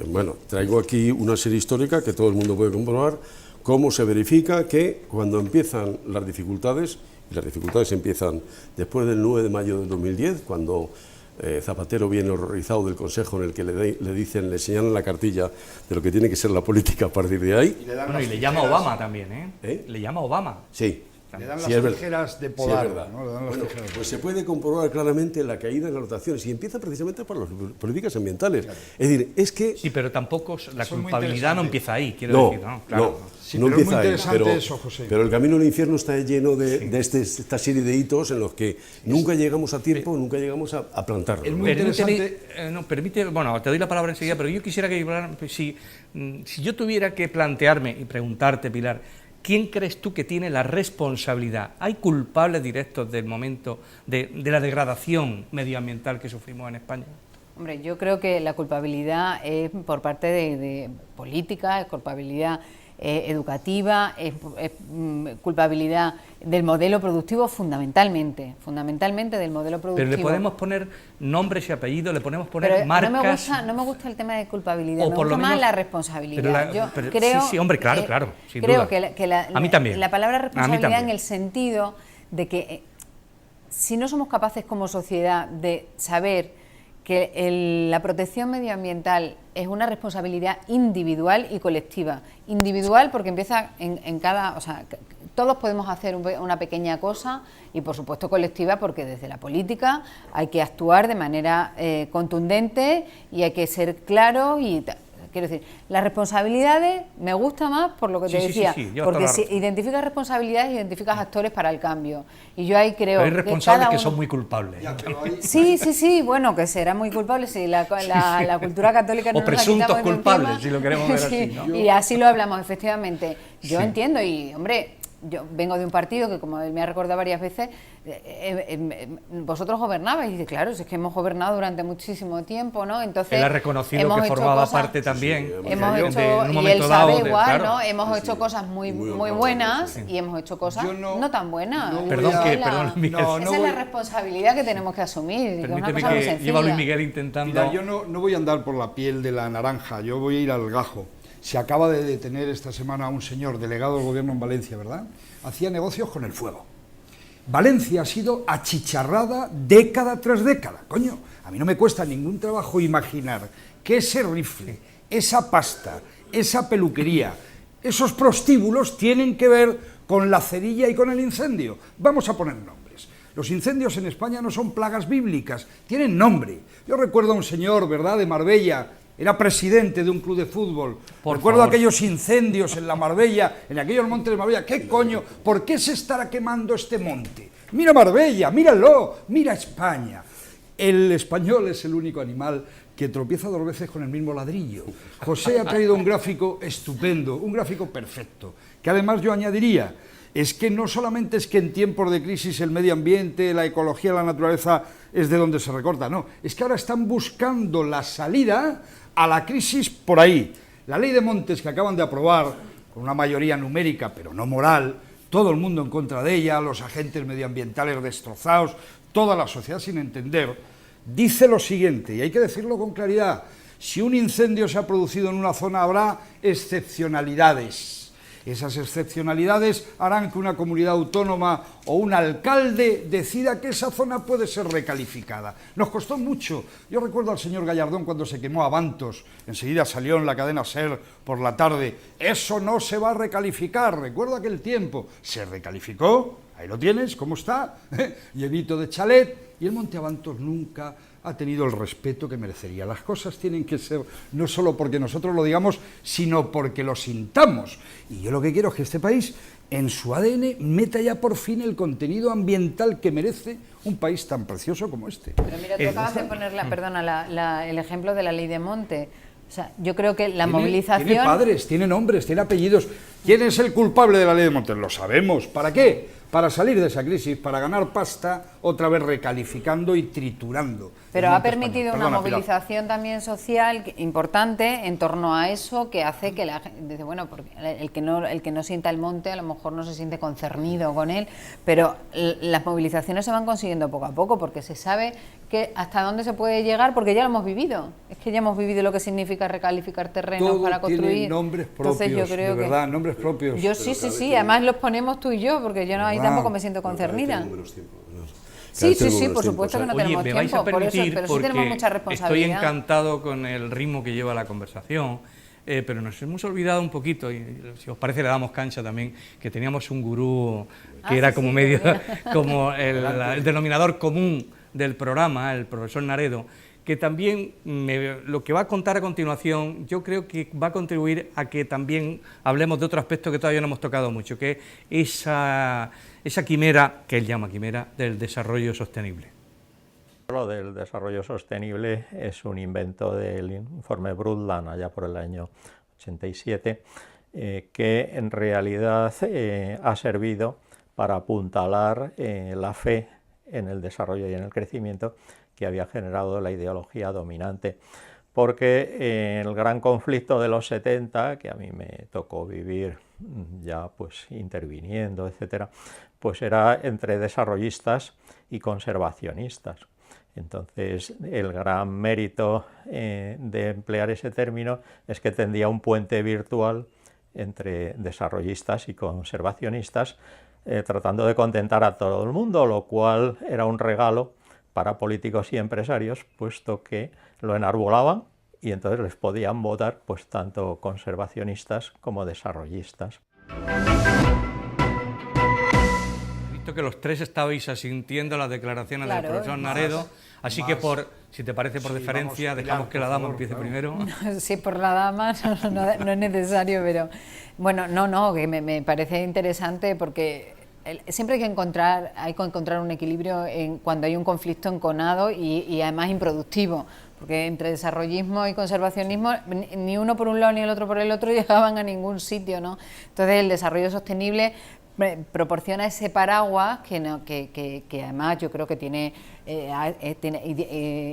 Bueno, traigo aquí una serie histórica que todo el mundo puede comprobar cómo se verifica que cuando empiezan las dificultades, y las dificultades empiezan después del 9 de mayo del 2010, cuando Zapatero viene horrorizado del Consejo en el que le señalan la cartilla de lo que tiene que ser la política a partir de ahí. Y le llama Obama también, ¿eh? Le llama Obama. Sí. Le dan Sí, las tijeras de podar, sí, ¿no? Le dan las bueno, tijeras. pues se puede comprobar claramente la caída en las rotaciones y empieza precisamente por las políticas ambientales. Claro. Es decir, es que... Sí, pero tampoco la culpabilidad no empieza ahí, quiero no, decir, ¿no? Claro. Sí, no pero empieza es muy ahí, interesante eso, José. pero el camino al infierno está lleno de esta serie de hitos en los que nunca llegamos a tiempo, nunca llegamos a plantarlo. Es muy interesante. Bueno, te doy la palabra enseguida, pero yo quisiera que, si yo tuviera que plantearme y preguntarte, Pilar, ¿quién crees tú que tiene la responsabilidad? ¿Hay culpables directos del momento de la degradación medioambiental que sufrimos en España? Hombre, yo creo que la culpabilidad es por parte de política, es culpabilidad educativa, es culpabilidad del modelo productivo fundamentalmente del modelo productivo. Pero le podemos poner nombres y apellidos, le podemos poner marcas... No me gusta el tema de culpabilidad, me por gusta lo más menos, la responsabilidad. creo, sí, hombre, claro, sin creo duda. que a mí también. La palabra responsabilidad en el sentido de que si no somos capaces como sociedad de saber que la protección medioambiental es una responsabilidad individual y colectiva. Individual porque empieza en cada... O sea, todos podemos hacer una pequeña cosa, y por supuesto colectiva porque desde la política hay que actuar de manera contundente y hay que ser claro y... Quiero decir, las responsabilidades me gusta más por lo que te decía, porque si identificas responsabilidades, identificas actores para el cambio. Y yo ahí creo pero hay responsables que son muy culpables. Sí, bueno, que serán muy culpables si la cultura católica no o nos la presuntos quitamos de culpables, encima. si lo queremos ver así, ¿no? Y así lo hablamos, efectivamente. Yo entiendo y, hombre... Yo vengo de un partido que, como él me ha recordado varias veces, vosotros gobernabais, y dice, claro, si es que hemos gobernado durante muchísimo tiempo, ¿no? Entonces él ha reconocido que formaba parte también. Hemos hecho, y él sabe igual, ¿no? Hemos hecho cosas muy buenas y hemos hecho cosas no tan buenas. Perdón, Miguel. Esa es la responsabilidad que tenemos que asumir. Permíteme que lleva Luis Miguel intentando... Mira, yo no voy a andar por la piel de la naranja, yo voy a ir al gajo. Se acaba de detener esta semana a un señor delegado del gobierno en Valencia, ¿verdad? Hacía negocios con el fuego. Valencia ha sido achicharrada década tras década. Coño, a mí no me cuesta ningún trabajo imaginar que ese rifle, esa pasta, esa peluquería, esos prostíbulos tienen que ver con la cerilla y con el incendio. Vamos a poner nombres. Los incendios en España no son plagas bíblicas, tienen nombre. Yo recuerdo a un señor, ¿verdad?, de Marbella. Era presidente de un club de fútbol. Recuerdo aquellos incendios en la Marbella, en aquellos montes de Marbella. ¿Qué coño? ¿Por qué se estará quemando este monte? Mira Marbella, míralo, mira España. El español es el único animal que tropieza 2 veces con el mismo ladrillo. José ha traído un gráfico estupendo, un gráfico perfecto, que además yo añadiría, es que no solamente es que en tiempos de crisis el medio ambiente, la ecología, la naturaleza es de donde se recorta, no, es que ahora están buscando la salida a la crisis por ahí. La ley de montes que acaban de aprobar, con una mayoría numérica, pero no moral, todo el mundo en contra de ella, los agentes medioambientales destrozados, toda la sociedad sin entender, dice lo siguiente, y hay que decirlo con claridad: si un incendio se ha producido en una zona habrá excepcionalidades. Esas excepcionalidades harán que una comunidad autónoma o un alcalde decida que esa zona puede ser recalificada. Nos costó mucho. Yo recuerdo al señor Gallardón cuando se quemó Abantos, enseguida salió en la cadena SER por la tarde, eso no se va a recalificar, recuerdo aquel tiempo. Se recalificó, ahí lo tienes, ¿cómo está? Llevito de chalet, y el Monte Abantos nunca ha tenido el respeto que merecería. Las cosas tienen que ser no solo porque nosotros lo digamos, sino porque lo sintamos. Y yo lo que quiero es que este país, en su ADN, meta ya por fin el contenido ambiental que merece un país tan precioso como este. Pero mira, tú acabas de poner el ejemplo de la ley de monte. O sea, yo creo que la movilización... Tiene padres, tiene nombres, tiene apellidos. ¿Quién es el culpable de la ley de montes? Lo sabemos. ¿Para qué? para salir de esa crisis, para ganar pasta, otra vez recalificando y triturando. Pero ha permitido una movilización también social importante en torno a eso, que hace que la gente dice, bueno, porque el que no sienta el monte a lo mejor no se siente concernido con él, pero las movilizaciones se van consiguiendo poco a poco, porque se sabe que hasta dónde se puede llegar, porque ya lo hemos vivido. Es que ya hemos vivido lo que significa recalificar terrenos todo para construir. Tiene nombres propios, entonces yo creo de verdad, nombres propios. Yo sí, además los ponemos tú y yo, porque yo no, ahí tampoco me siento concernida. Sí, por supuesto que no tenemos me vais tiempo, a permitir, pero sí tenemos mucha responsabilidad. Estoy encantado con el ritmo que lleva la conversación, pero nos hemos olvidado un poquito, y si os parece le damos cancha también, que teníamos un gurú que era como medio, como el denominador común del programa, el profesor Naredo, que también lo que va a contar a continuación yo creo que va a contribuir a que también hablemos de otro aspecto que todavía no hemos tocado mucho, que es esa quimera, que él llama quimera, del desarrollo sostenible. Lo del desarrollo sostenible es un invento del informe Brundtland allá por el año 87, que en realidad ha servido para apuntalar la fe en el desarrollo y en el crecimiento que había generado la ideología dominante, porque el gran conflicto de los 70, que a mí me tocó vivir ya pues interviniendo, etcétera, pues era entre desarrollistas y conservacionistas. Entonces el gran mérito de emplear ese término es que tendía un puente virtual entre desarrollistas y conservacionistas, tratando de contentar a todo el mundo, lo cual era un regalo para políticos y empresarios, puesto que lo enarbolaban y entonces les podían votar pues tanto conservacionistas como desarrollistas. He visto que los tres estabais asintiendo las declaraciones del profesor Naredo, así que si te parece por deferencia, dejamos que la dama empiece primero. Sí, por la dama no es necesario, pero bueno, que me parece interesante porque siempre hay que encontrar un equilibrio cuando hay un conflicto enconado y además improductivo, porque entre desarrollismo y conservacionismo ni uno por un lado ni el otro por el otro llegaban a ningún sitio, ¿no? Entonces el desarrollo sostenible proporciona ese paraguas que además yo creo que tiene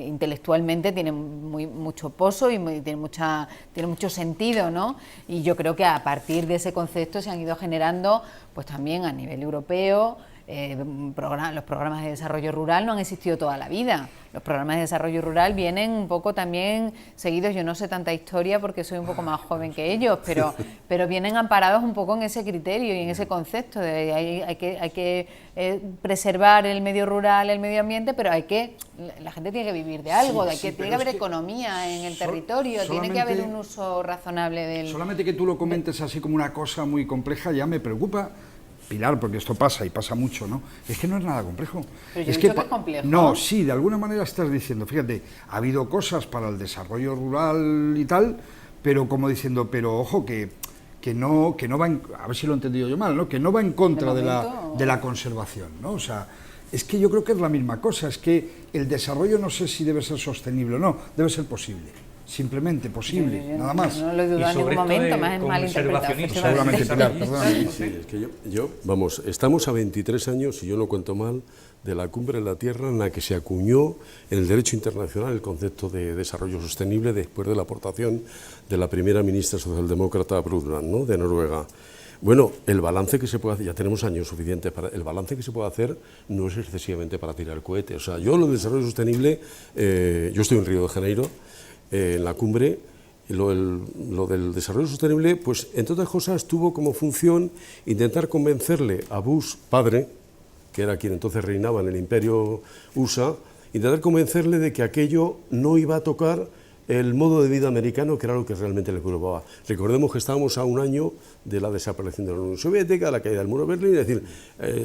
intelectualmente tiene mucho pozo y tiene mucho sentido, ¿no? Y yo creo que a partir de ese concepto se han ido generando pues también a nivel europeo. Los programas de desarrollo rural no han existido toda la vida. Los programas de desarrollo rural vienen un poco también seguidos, yo no sé tanta historia porque soy un poco más joven que ellos, pero vienen amparados un poco en ese criterio y en ese concepto de hay que preservar el medio rural, el medio ambiente, pero la gente tiene que vivir de algo, tiene que haber economía en el territorio, tiene que haber un uso razonable del... Solamente que tú lo comentes así como una cosa muy compleja ya me preocupa, Pilar, porque esto pasa y pasa mucho, ¿no? Es que no es nada complejo. Pero yo he dicho que es complejo. No, sí, de alguna manera estás diciendo, fíjate, ha habido cosas para el desarrollo rural y tal, pero como diciendo, pero ojo, que no va a ver si lo he entendido yo mal, ¿no? Que no va en contra de la conservación, ¿no? O sea, es que yo creo que es la misma cosa, es que el desarrollo no sé si debe ser sostenible o no, debe ser posible. Simplemente posible, nada más. No lo he dudado en ningún momento, más es malinterpretación. Seguramente, Pilar, perdóname. Sí, es que vamos, estamos a 23 años, si yo no cuento mal, de la Cumbre de la Tierra en la que se acuñó en el derecho internacional el concepto de desarrollo sostenible después de la aportación de la primera ministra socialdemócrata Brundtland, ¿no?, de Noruega. Bueno, el balance que se puede hacer, ya tenemos años suficientes para el balance que se puede hacer no es excesivamente para tirar el cohete. O sea, yo lo del desarrollo sostenible, yo estoy en Río de Janeiro, en la cumbre, lo del desarrollo sostenible, pues entre otras cosas tuvo como función intentar convencerle a Bush padre, que era quien entonces reinaba en el imperio USA, intentar convencerle de que aquello no iba a tocar el modo de vida americano, que era lo que realmente le preocupaba. Recordemos que estábamos a un año de la desaparición de la Unión Soviética, la caída del muro de Berlín, es decir,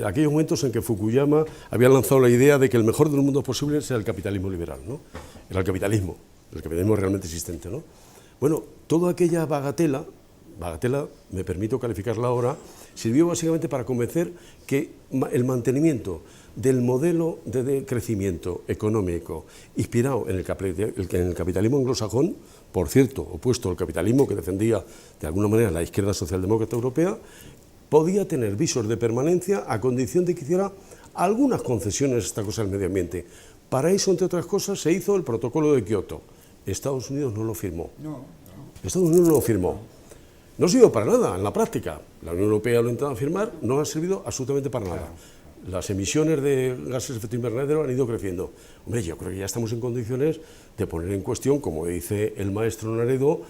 aquellos momentos en que Fukuyama había lanzado la idea de que el mejor de los mundos posibles era el capitalismo liberal, ¿no? Era el capitalismo realmente existente, ¿no? Bueno, toda aquella bagatela, me permito calificarla ahora, sirvió básicamente para convencer que el mantenimiento del modelo de crecimiento económico inspirado en el capitalismo anglosajón, por cierto, opuesto al capitalismo que defendía de alguna manera la izquierda socialdemócrata europea, podía tener visos de permanencia a condición de que hiciera algunas concesiones a esta cosa del medio ambiente. Para eso, entre otras cosas, se hizo el protocolo de Kioto. Estados Unidos no lo firmó. Estados Unidos no lo firmó. No sirvió para nada en la práctica. La Unión Europea lo ha intentado firmar, no ha servido absolutamente para nada. Las emisiones de gases de efecto invernadero han ido creciendo. Hombre, yo creo que ya estamos en condiciones de poner en cuestión, como dice el maestro Naredo,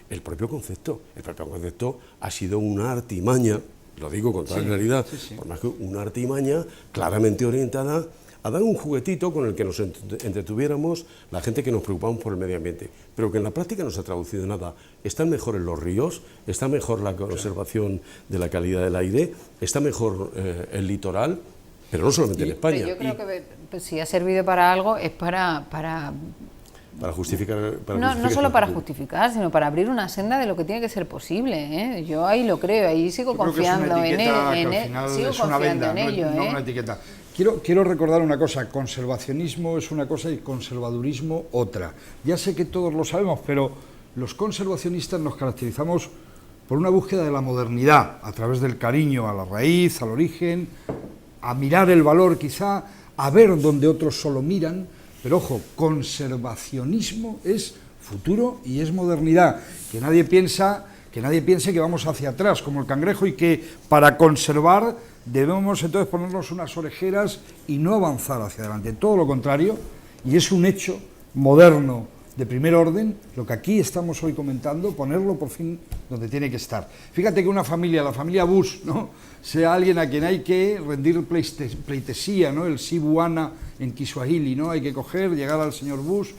el propio concepto. El propio concepto ha sido una artimaña, lo digo con toda claridad, por más que una artimaña claramente orientada a dar un juguetito con el que nos entretuviéramos la gente que nos preocupamos por el medio ambiente, pero que en la práctica no se ha traducido en nada. Están mejor en los ríos, está mejor la conservación de la calidad del aire, está mejor el litoral, pero no solamente en España. Pero yo creo que pues, si ha servido para algo es para justificar... no solo para justificar, sino para abrir una senda de lo que tiene que ser posible, ¿eh? Yo ahí lo creo, ahí sigo confiando en ello. No una etiqueta. Quiero recordar una cosa, conservacionismo es una cosa y conservadurismo otra. Ya sé que todos lo sabemos, pero los conservacionistas nos caracterizamos por una búsqueda de la modernidad, a través del cariño a la raíz, al origen, a mirar el valor quizá, a ver donde otros solo miran, pero ojo, conservacionismo es futuro y es modernidad, que nadie piense que vamos hacia atrás como el cangrejo y que para conservar debemos entonces ponernos unas orejeras y no avanzar hacia adelante, todo lo contrario, y es un hecho moderno de primer orden, lo que aquí estamos hoy comentando, ponerlo por fin donde tiene que estar. Fíjate que una familia, la familia Bush, ¿no?, sea alguien a quien hay que rendir pleitesía, ¿no?, el Sibuana en Kiswahili, ¿no?, hay que llegar al señor Bush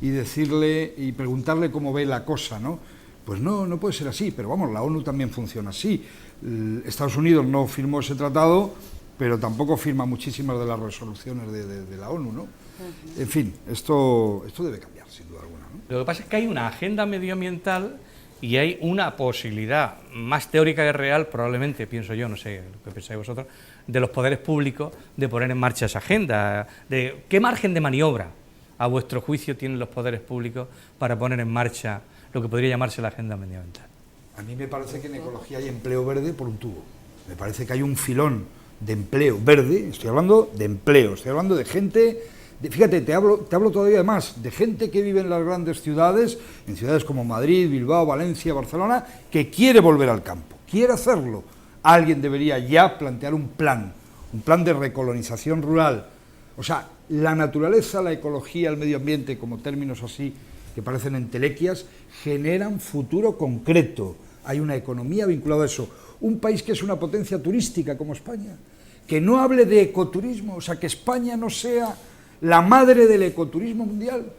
y decirle y preguntarle cómo ve la cosa, ¿no? Pues no puede ser así, pero vamos, la ONU también funciona así. Estados Unidos no firmó ese tratado, pero tampoco firma muchísimas de las resoluciones de la ONU, ¿no? En fin, esto debe cambiar, sin duda alguna, ¿no? Lo que pasa es que hay una agenda medioambiental y hay una posibilidad más teórica que real, probablemente, pienso yo, no sé lo que pensáis vosotros, de los poderes públicos de poner en marcha esa agenda. De ¿qué margen de maniobra, a vuestro juicio, tienen los poderes públicos para poner en marcha lo que podría llamarse la agenda medioambiental? A mí me parece que en ecología hay empleo verde por un tubo. Me parece que hay un filón de empleo verde, estoy hablando de empleo, estoy hablando de gente, fíjate, te hablo todavía de más, de gente que vive en las grandes ciudades, en ciudades como Madrid, Bilbao, Valencia, Barcelona, que quiere volver al campo, quiere hacerlo. Alguien debería ya plantear un plan de recolonización rural. O sea, la naturaleza, la ecología, el medio ambiente, como términos así que parecen entelequias, generan futuro concreto. Hay una economía vinculada a eso. Un país que es una potencia turística como España, que no hable de ecoturismo, o sea, que España no sea la madre del ecoturismo mundial,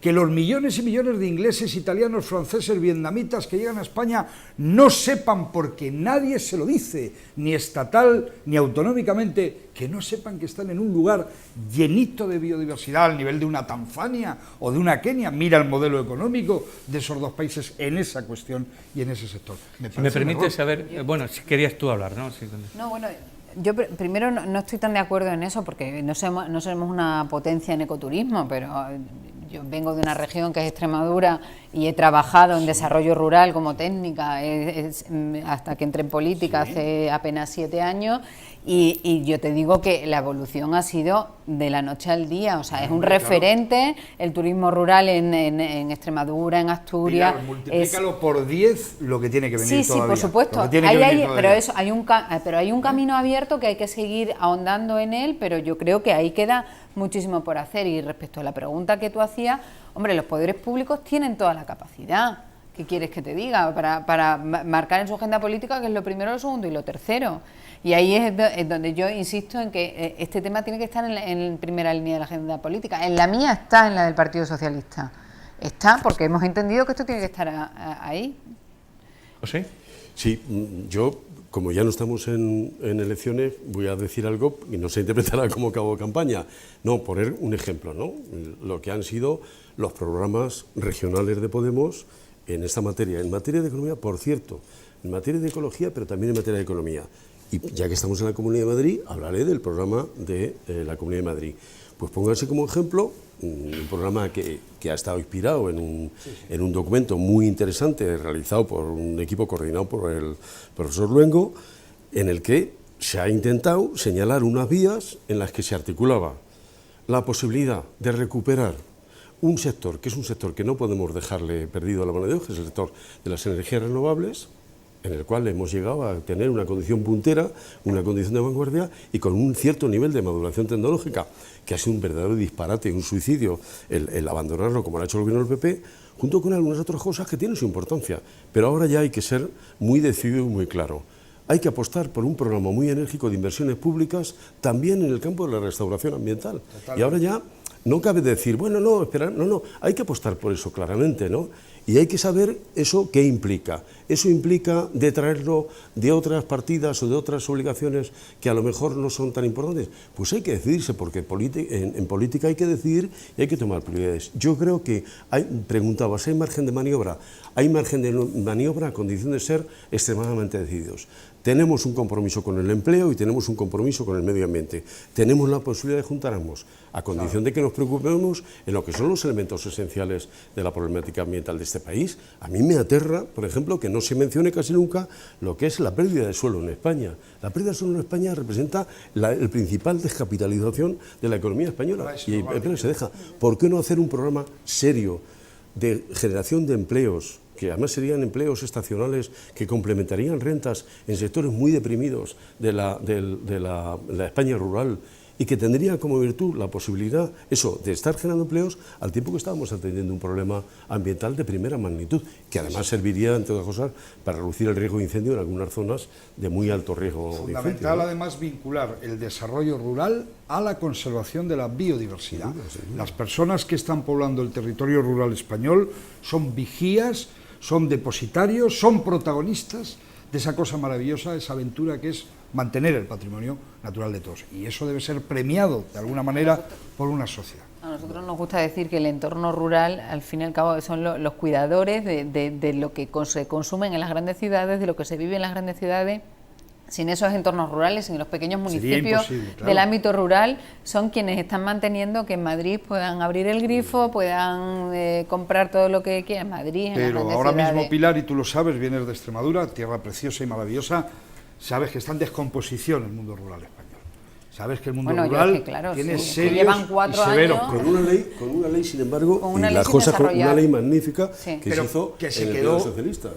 que los millones y millones de ingleses, italianos, franceses, vietnamitas que llegan a España no sepan, porque nadie se lo dice, ni estatal ni autonómicamente, que no sepan que están en un lugar llenito de biodiversidad al nivel de una Tanzania o de una Kenia. Mira el modelo económico de esos dos países en esa cuestión y en ese sector. Si me permite saber, bueno, si querías tú hablar, ¿no? Sí, no, bueno, yo primero no estoy tan de acuerdo en eso, porque no somos una potencia en ecoturismo, pero yo vengo de una región que es Extremadura y he trabajado en desarrollo rural como técnica hasta que entré en política hace apenas 7 años, y yo te digo que la evolución ha sido de la noche al día, o sea, es un referente el turismo rural en Extremadura, en Asturias. Pilar, multiplícalo por 10 lo que tiene que venir todavía. Sí, por supuesto, pero hay un camino abierto que hay que seguir ahondando en él, pero yo creo que ahí queda muchísimo por hacer. Y respecto a la pregunta que tú hacías, hombre, los poderes públicos tienen toda la capacidad. ¿Qué quieres que te diga? Para marcar en su agenda política qué es lo primero, lo segundo y lo tercero. Y ahí es donde yo insisto en que este tema tiene que estar en primera línea de la agenda política. En la mía está, en la del Partido Socialista. Está, porque hemos entendido que esto tiene que estar ahí. ¿Sí? Sí, yo, como ya no estamos en elecciones, voy a decir algo y no se interpretará como cabo de campaña. No, poner un ejemplo, ¿no? Lo que han sido los programas regionales de Podemos en esta materia. En materia de economía, por cierto, en materia de ecología, pero también en materia de economía. Y ya que estamos en la Comunidad de Madrid, hablaré del programa de la Comunidad de Madrid. Pues pónganse como ejemplo un programa que ha estado inspirado en un documento muy interesante realizado por un equipo coordinado por el profesor Luengo, en el que se ha intentado señalar unas vías en las que se articulaba la posibilidad de recuperar un sector, que es un sector que no podemos dejarle perdido a la mano de Dios, que es el sector de las energías renovables, en el cual hemos llegado a tener una condición puntera, una condición de vanguardia y con un cierto nivel de maduración tecnológica, que ha sido un verdadero disparate, un suicidio, el abandonarlo como lo ha hecho el gobierno del PP, junto con algunas otras cosas que tienen su importancia. Pero ahora ya hay que ser muy decidido y muy claro. Hay que apostar por un programa muy enérgico de inversiones públicas también en el campo de la restauración ambiental. Totalmente. Y ahora ya no cabe decir, bueno, no, espera, no, hay que apostar por eso claramente, ¿no? Y hay que saber eso qué implica. Eso implica de traerlo de otras partidas o de otras obligaciones que a lo mejor no son tan importantes. Pues hay que decidirse, porque en política hay que decidir y hay que tomar prioridades. Yo creo que, preguntabas, ¿hay margen de maniobra? Hay margen de maniobra a condición de ser extremadamente decididos. Tenemos un compromiso con el empleo y tenemos un compromiso con el medio ambiente. Tenemos la posibilidad de juntar ambos, a condición de que nos preocupemos en lo que son los elementos esenciales de la problemática ambiental de este país. A mí me aterra, por ejemplo, que no se mencione casi nunca lo que es la pérdida de suelo en España. La pérdida de suelo en España representa el principal descapitalización de la economía española y apenas se deja. ¿Por qué no hacer un programa serio de generación de empleos, que además serían empleos estacionales que complementarían rentas en sectores muy deprimidos de la España rural y que tendría como virtud la posibilidad, eso, de estar generando empleos al tiempo que estábamos atendiendo un problema ambiental de primera magnitud, que además serviría, entre otras cosas, para reducir el riesgo de incendio en algunas zonas de muy alto riesgo de incendio. Fundamental, además, vincular el desarrollo rural a la conservación de la biodiversidad. Las personas que están poblando el territorio rural español son vigías, son depositarios, son protagonistas de esa cosa maravillosa, esa aventura que es mantener el patrimonio natural de todos. Y eso debe ser premiado, de alguna manera, por una sociedad. A nosotros nos gusta decir que el entorno rural, al fin y al cabo, son los cuidadores de lo que se consume en las grandes ciudades, de lo que se vive en las grandes ciudades. Sin esos entornos rurales, sin los pequeños municipios del ámbito rural, son quienes están manteniendo que en Madrid puedan abrir el grifo, puedan comprar todo lo que quieran en Madrid. Pero ahora mismo, Pilar, y tú lo sabes, vienes de Extremadura, tierra preciosa y maravillosa, sabes que está en descomposición el mundo rural español. Sabes que el mundo rural tiene serios llevan 4 y severos años. Con una ley, sin embargo, con una y ley las cosas con una ley magnífica sí. que se hizo que se en el quedó Partido Socialista.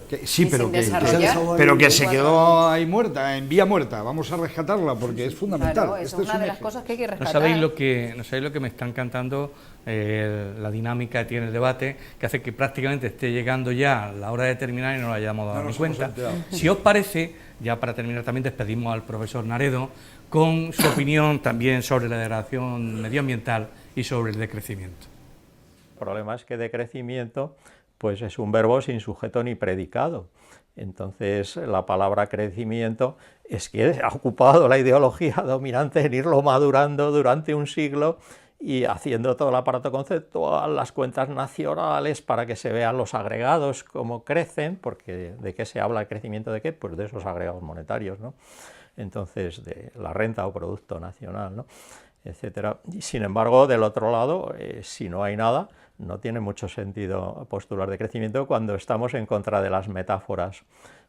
Pero que se quedó ahí muerta, en vía muerta. Vamos a rescatarla porque es fundamental. Claro, es una de las cosas que hay que rescatar. No sabéis lo que me está encantando, la dinámica que tiene el debate, que hace que prácticamente esté llegando ya la hora de terminar y no lo hayamos dado ni cuenta. Si os parece, ya para terminar también despedimos al profesor Naredo con su opinión también sobre la degradación medioambiental y sobre el decrecimiento. El problema es que decrecimiento pues es un verbo sin sujeto ni predicado. Entonces la palabra crecimiento es que ha ocupado la ideología dominante en irlo madurando durante un siglo y haciendo todo el aparato conceptual, las cuentas nacionales para que se vean los agregados cómo crecen, porque ¿de qué se habla el crecimiento de qué? Pues de esos agregados monetarios, ¿no? Entonces, de la renta o producto nacional, ¿no? Etcétera. Y sin embargo, del otro lado, si no hay nada, no tiene mucho sentido postular de crecimiento cuando estamos en contra de las metáforas,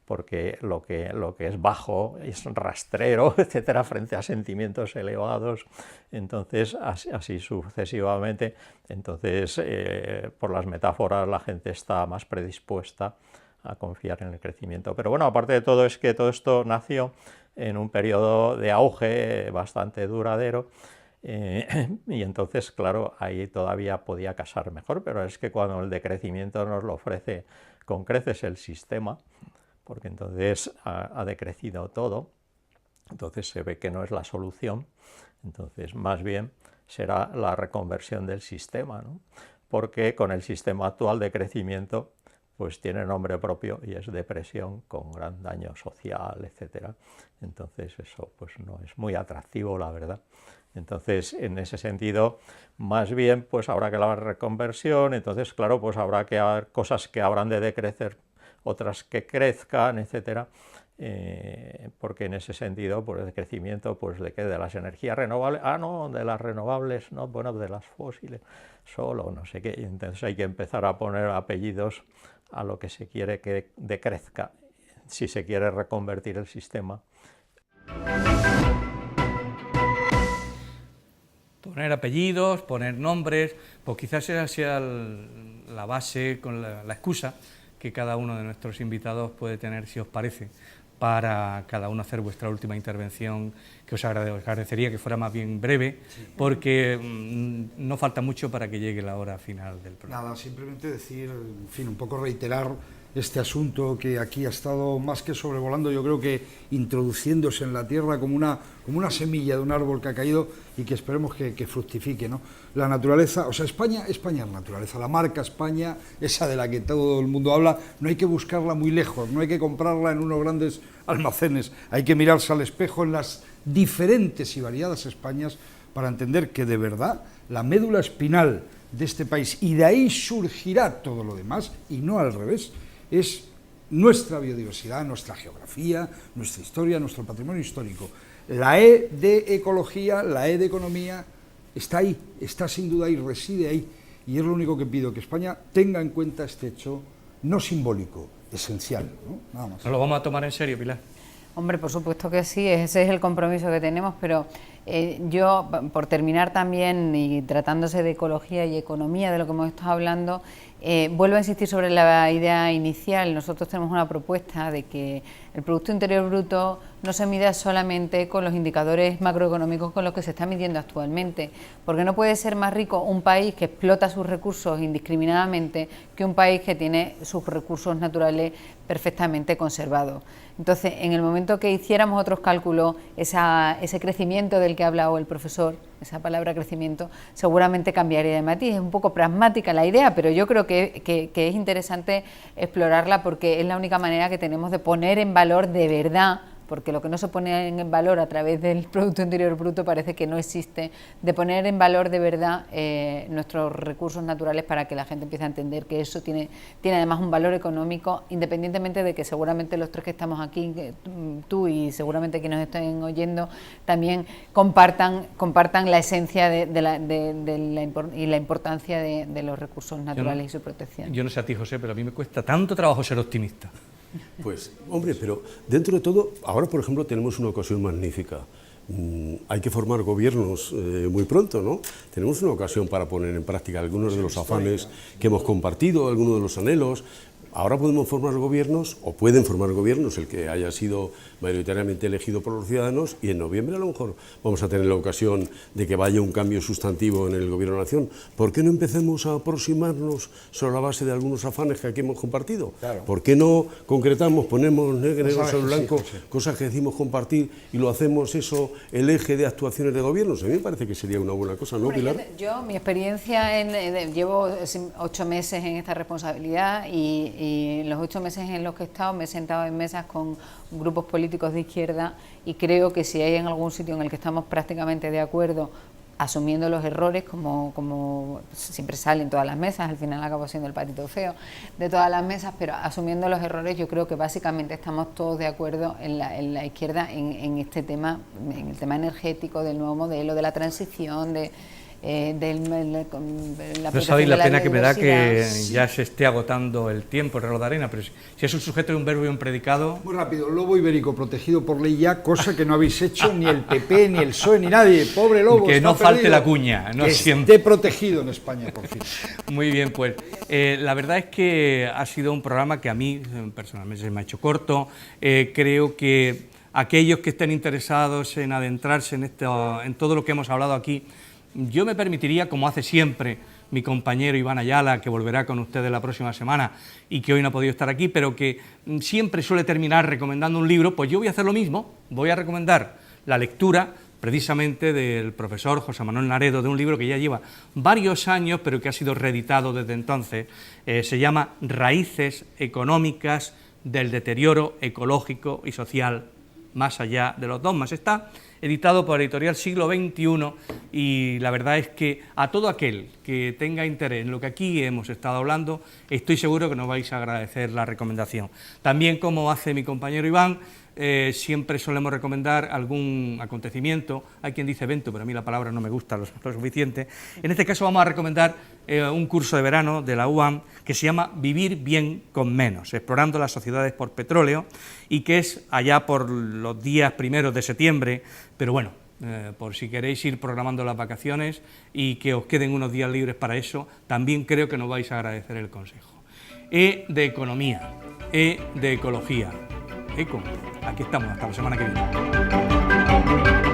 porque lo que es bajo es rastrero, etcétera, frente a sentimientos elevados. Entonces, así sucesivamente. Entonces, por las metáforas la gente está más predispuesta a confiar en el crecimiento. Pero bueno, aparte de todo, es que todo esto nació en un periodo de auge bastante duradero, y entonces, claro, ahí todavía podía casar mejor, pero es que cuando el decrecimiento nos lo ofrece con creces el sistema, porque entonces ha decrecido todo, entonces se ve que no es la solución, entonces más bien será la reconversión del sistema, ¿no? Porque con el sistema actual de crecimiento pues tiene nombre propio y es depresión con gran daño social, etcétera. Entonces eso pues no es muy atractivo, la verdad. Entonces, en ese sentido, más bien, pues habrá que la reconversión, entonces, claro, pues habrá que haber cosas que habrán de decrecer, otras que crezcan, etcétera, porque en ese sentido, pues el crecimiento, pues ¿de qué? De las energías renovables, no, de las renovables, no, bueno, de las fósiles, solo, no sé qué, y entonces hay que empezar a poner apellidos a lo que se quiere que decrezca, si se quiere reconvertir el sistema poner apellidos, poner nombres, pues quizás esa sea la base, con la excusa que cada uno de nuestros invitados puede tener, si os parece, para cada uno hacer vuestra última intervención, que os agradecería que fuera más bien breve, porque no falta mucho para que llegue la hora final del programa. Nada, simplemente decir, en fin, un poco reiterar este asunto que aquí ha estado más que sobrevolando, yo creo que introduciéndose en la tierra como una semilla de un árbol que ha caído y que esperemos que fructifique, ¿no? La naturaleza, o sea, España es naturaleza, la marca España, esa de la que todo el mundo habla, no hay que buscarla muy lejos, no hay que comprarla en unos grandes almacenes, hay que mirarse al espejo en las diferentes y variadas Españas para entender que de verdad la médula espinal de este país, y de ahí surgirá todo lo demás, y no al revés, es nuestra biodiversidad, nuestra geografía, nuestra historia, nuestro patrimonio histórico. La E de ecología, la E de economía, está ahí, está sin duda ahí, reside ahí, y es lo único que pido, que España tenga en cuenta este hecho no simbólico, esencial, ¿no? Nada más. ¿Nos lo vamos a tomar en serio, Pilar? Hombre, por supuesto que sí, ese es el compromiso que tenemos, pero yo, por terminar también, y tratándose de ecología y economía, de lo que hemos estado hablando, vuelvo a insistir sobre la idea inicial. Nosotros tenemos una propuesta de que el Producto Interior Bruto no se mida solamente con los indicadores macroeconómicos con los que se está midiendo actualmente, porque no puede ser más rico un país que explota sus recursos indiscriminadamente que un país que tiene sus recursos naturales perfectamente conservados. Entonces, en el momento que hiciéramos otros cálculos, ese crecimiento del que ha hablado el profesor, esa palabra crecimiento, seguramente cambiaría de matiz. Es un poco pragmática la idea, pero yo creo que es interesante explorarla, porque es la única manera que tenemos de poner en valor de verdad, porque lo que no se pone en valor a través del Producto Interior Bruto parece que no existe, de poner en valor de verdad nuestros recursos naturales, para que la gente empiece a entender que eso tiene además un valor económico, independientemente de que seguramente los tres que estamos aquí, tú y seguramente quienes nos estén oyendo, también compartan la esencia y la importancia de los recursos naturales y su protección. Yo no sé a ti, José, pero a mí me cuesta tanto trabajo ser optimista. Pues, hombre, pero dentro de todo, ahora, por ejemplo, tenemos una ocasión magnífica. Hay que formar gobiernos muy pronto, ¿no? Tenemos una ocasión para poner en práctica algunos de los afanes que hemos compartido, algunos de los anhelos. Ahora podemos formar gobiernos, o pueden formar gobiernos, el que haya sido mayoritariamente elegido por los ciudadanos, y en noviembre a lo mejor vamos a tener la ocasión de que vaya un cambio sustantivo en el Gobierno de la Nación. ¿Por qué no empecemos a aproximarnos sobre la base de algunos afanes que aquí hemos compartido? Claro. ¿Por qué no concretamos, ponemos negro sobre blanco, cosas que decimos compartir, y lo hacemos eso el eje de actuaciones de gobiernos? A mí me parece que sería una buena cosa, ¿no, Pilar? Yo, mi experiencia, llevo 8 meses en esta responsabilidad, y los 8 meses en los que he estado me he sentado en mesas con grupos políticos de izquierda, y creo que si hay en algún sitio en el que estamos prácticamente de acuerdo, asumiendo los errores, como siempre salen todas las mesas, al final acabo siendo el patito feo de todas las mesas, pero asumiendo los errores, yo creo que básicamente estamos todos de acuerdo en la izquierda en este tema, en el tema energético, del nuevo modelo, de la transición, no sabéis la pena que me da que ya se esté agotando el tiempo, el reloj de arena, pero si es un sujeto de un verbo y un predicado... Muy rápido, lobo ibérico protegido por ley ya, cosa que no habéis hecho ni el PP, ni el PSOE, ni nadie. Pobre lobo, que está no falte perdido. La cuña. No que siempre. Esté protegido en España, por fin. Muy bien, pues la verdad es que ha sido un programa que a mí personalmente se me ha hecho corto. Creo que aquellos que estén interesados en adentrarse en todo lo que hemos hablado aquí, yo me permitiría, como hace siempre mi compañero Iván Ayala, que volverá con ustedes la próxima semana y que hoy no ha podido estar aquí, pero que siempre suele terminar recomendando un libro, pues yo voy a hacer lo mismo, voy a recomendar la lectura precisamente del profesor José Manuel Naredo, de un libro que ya lleva varios años, pero que ha sido reeditado desde entonces. Se llama Raíces económicas del deterioro ecológico y social más allá de los dogmas. Está editado por Editorial Siglo XXI, y la verdad es que a todo aquel que tenga interés en lo que aquí hemos estado hablando, estoy seguro que nos vais a agradecer la recomendación. También, como hace mi compañero Iván, siempre solemos recomendar algún acontecimiento. Hay quien dice evento, pero a mí la palabra no me gusta lo suficiente. En este caso vamos a recomendar un curso de verano de la UAM que se llama Vivir bien con menos, explorando las sociedades por petróleo, y que es allá por los días 1 de septiembre, pero bueno, por si queréis ir programando las vacaciones y que os queden unos días libres para eso, también creo que nos vais a agradecer el consejo. E de economía, E de ecología, ECO. Aquí estamos, hasta la semana que viene.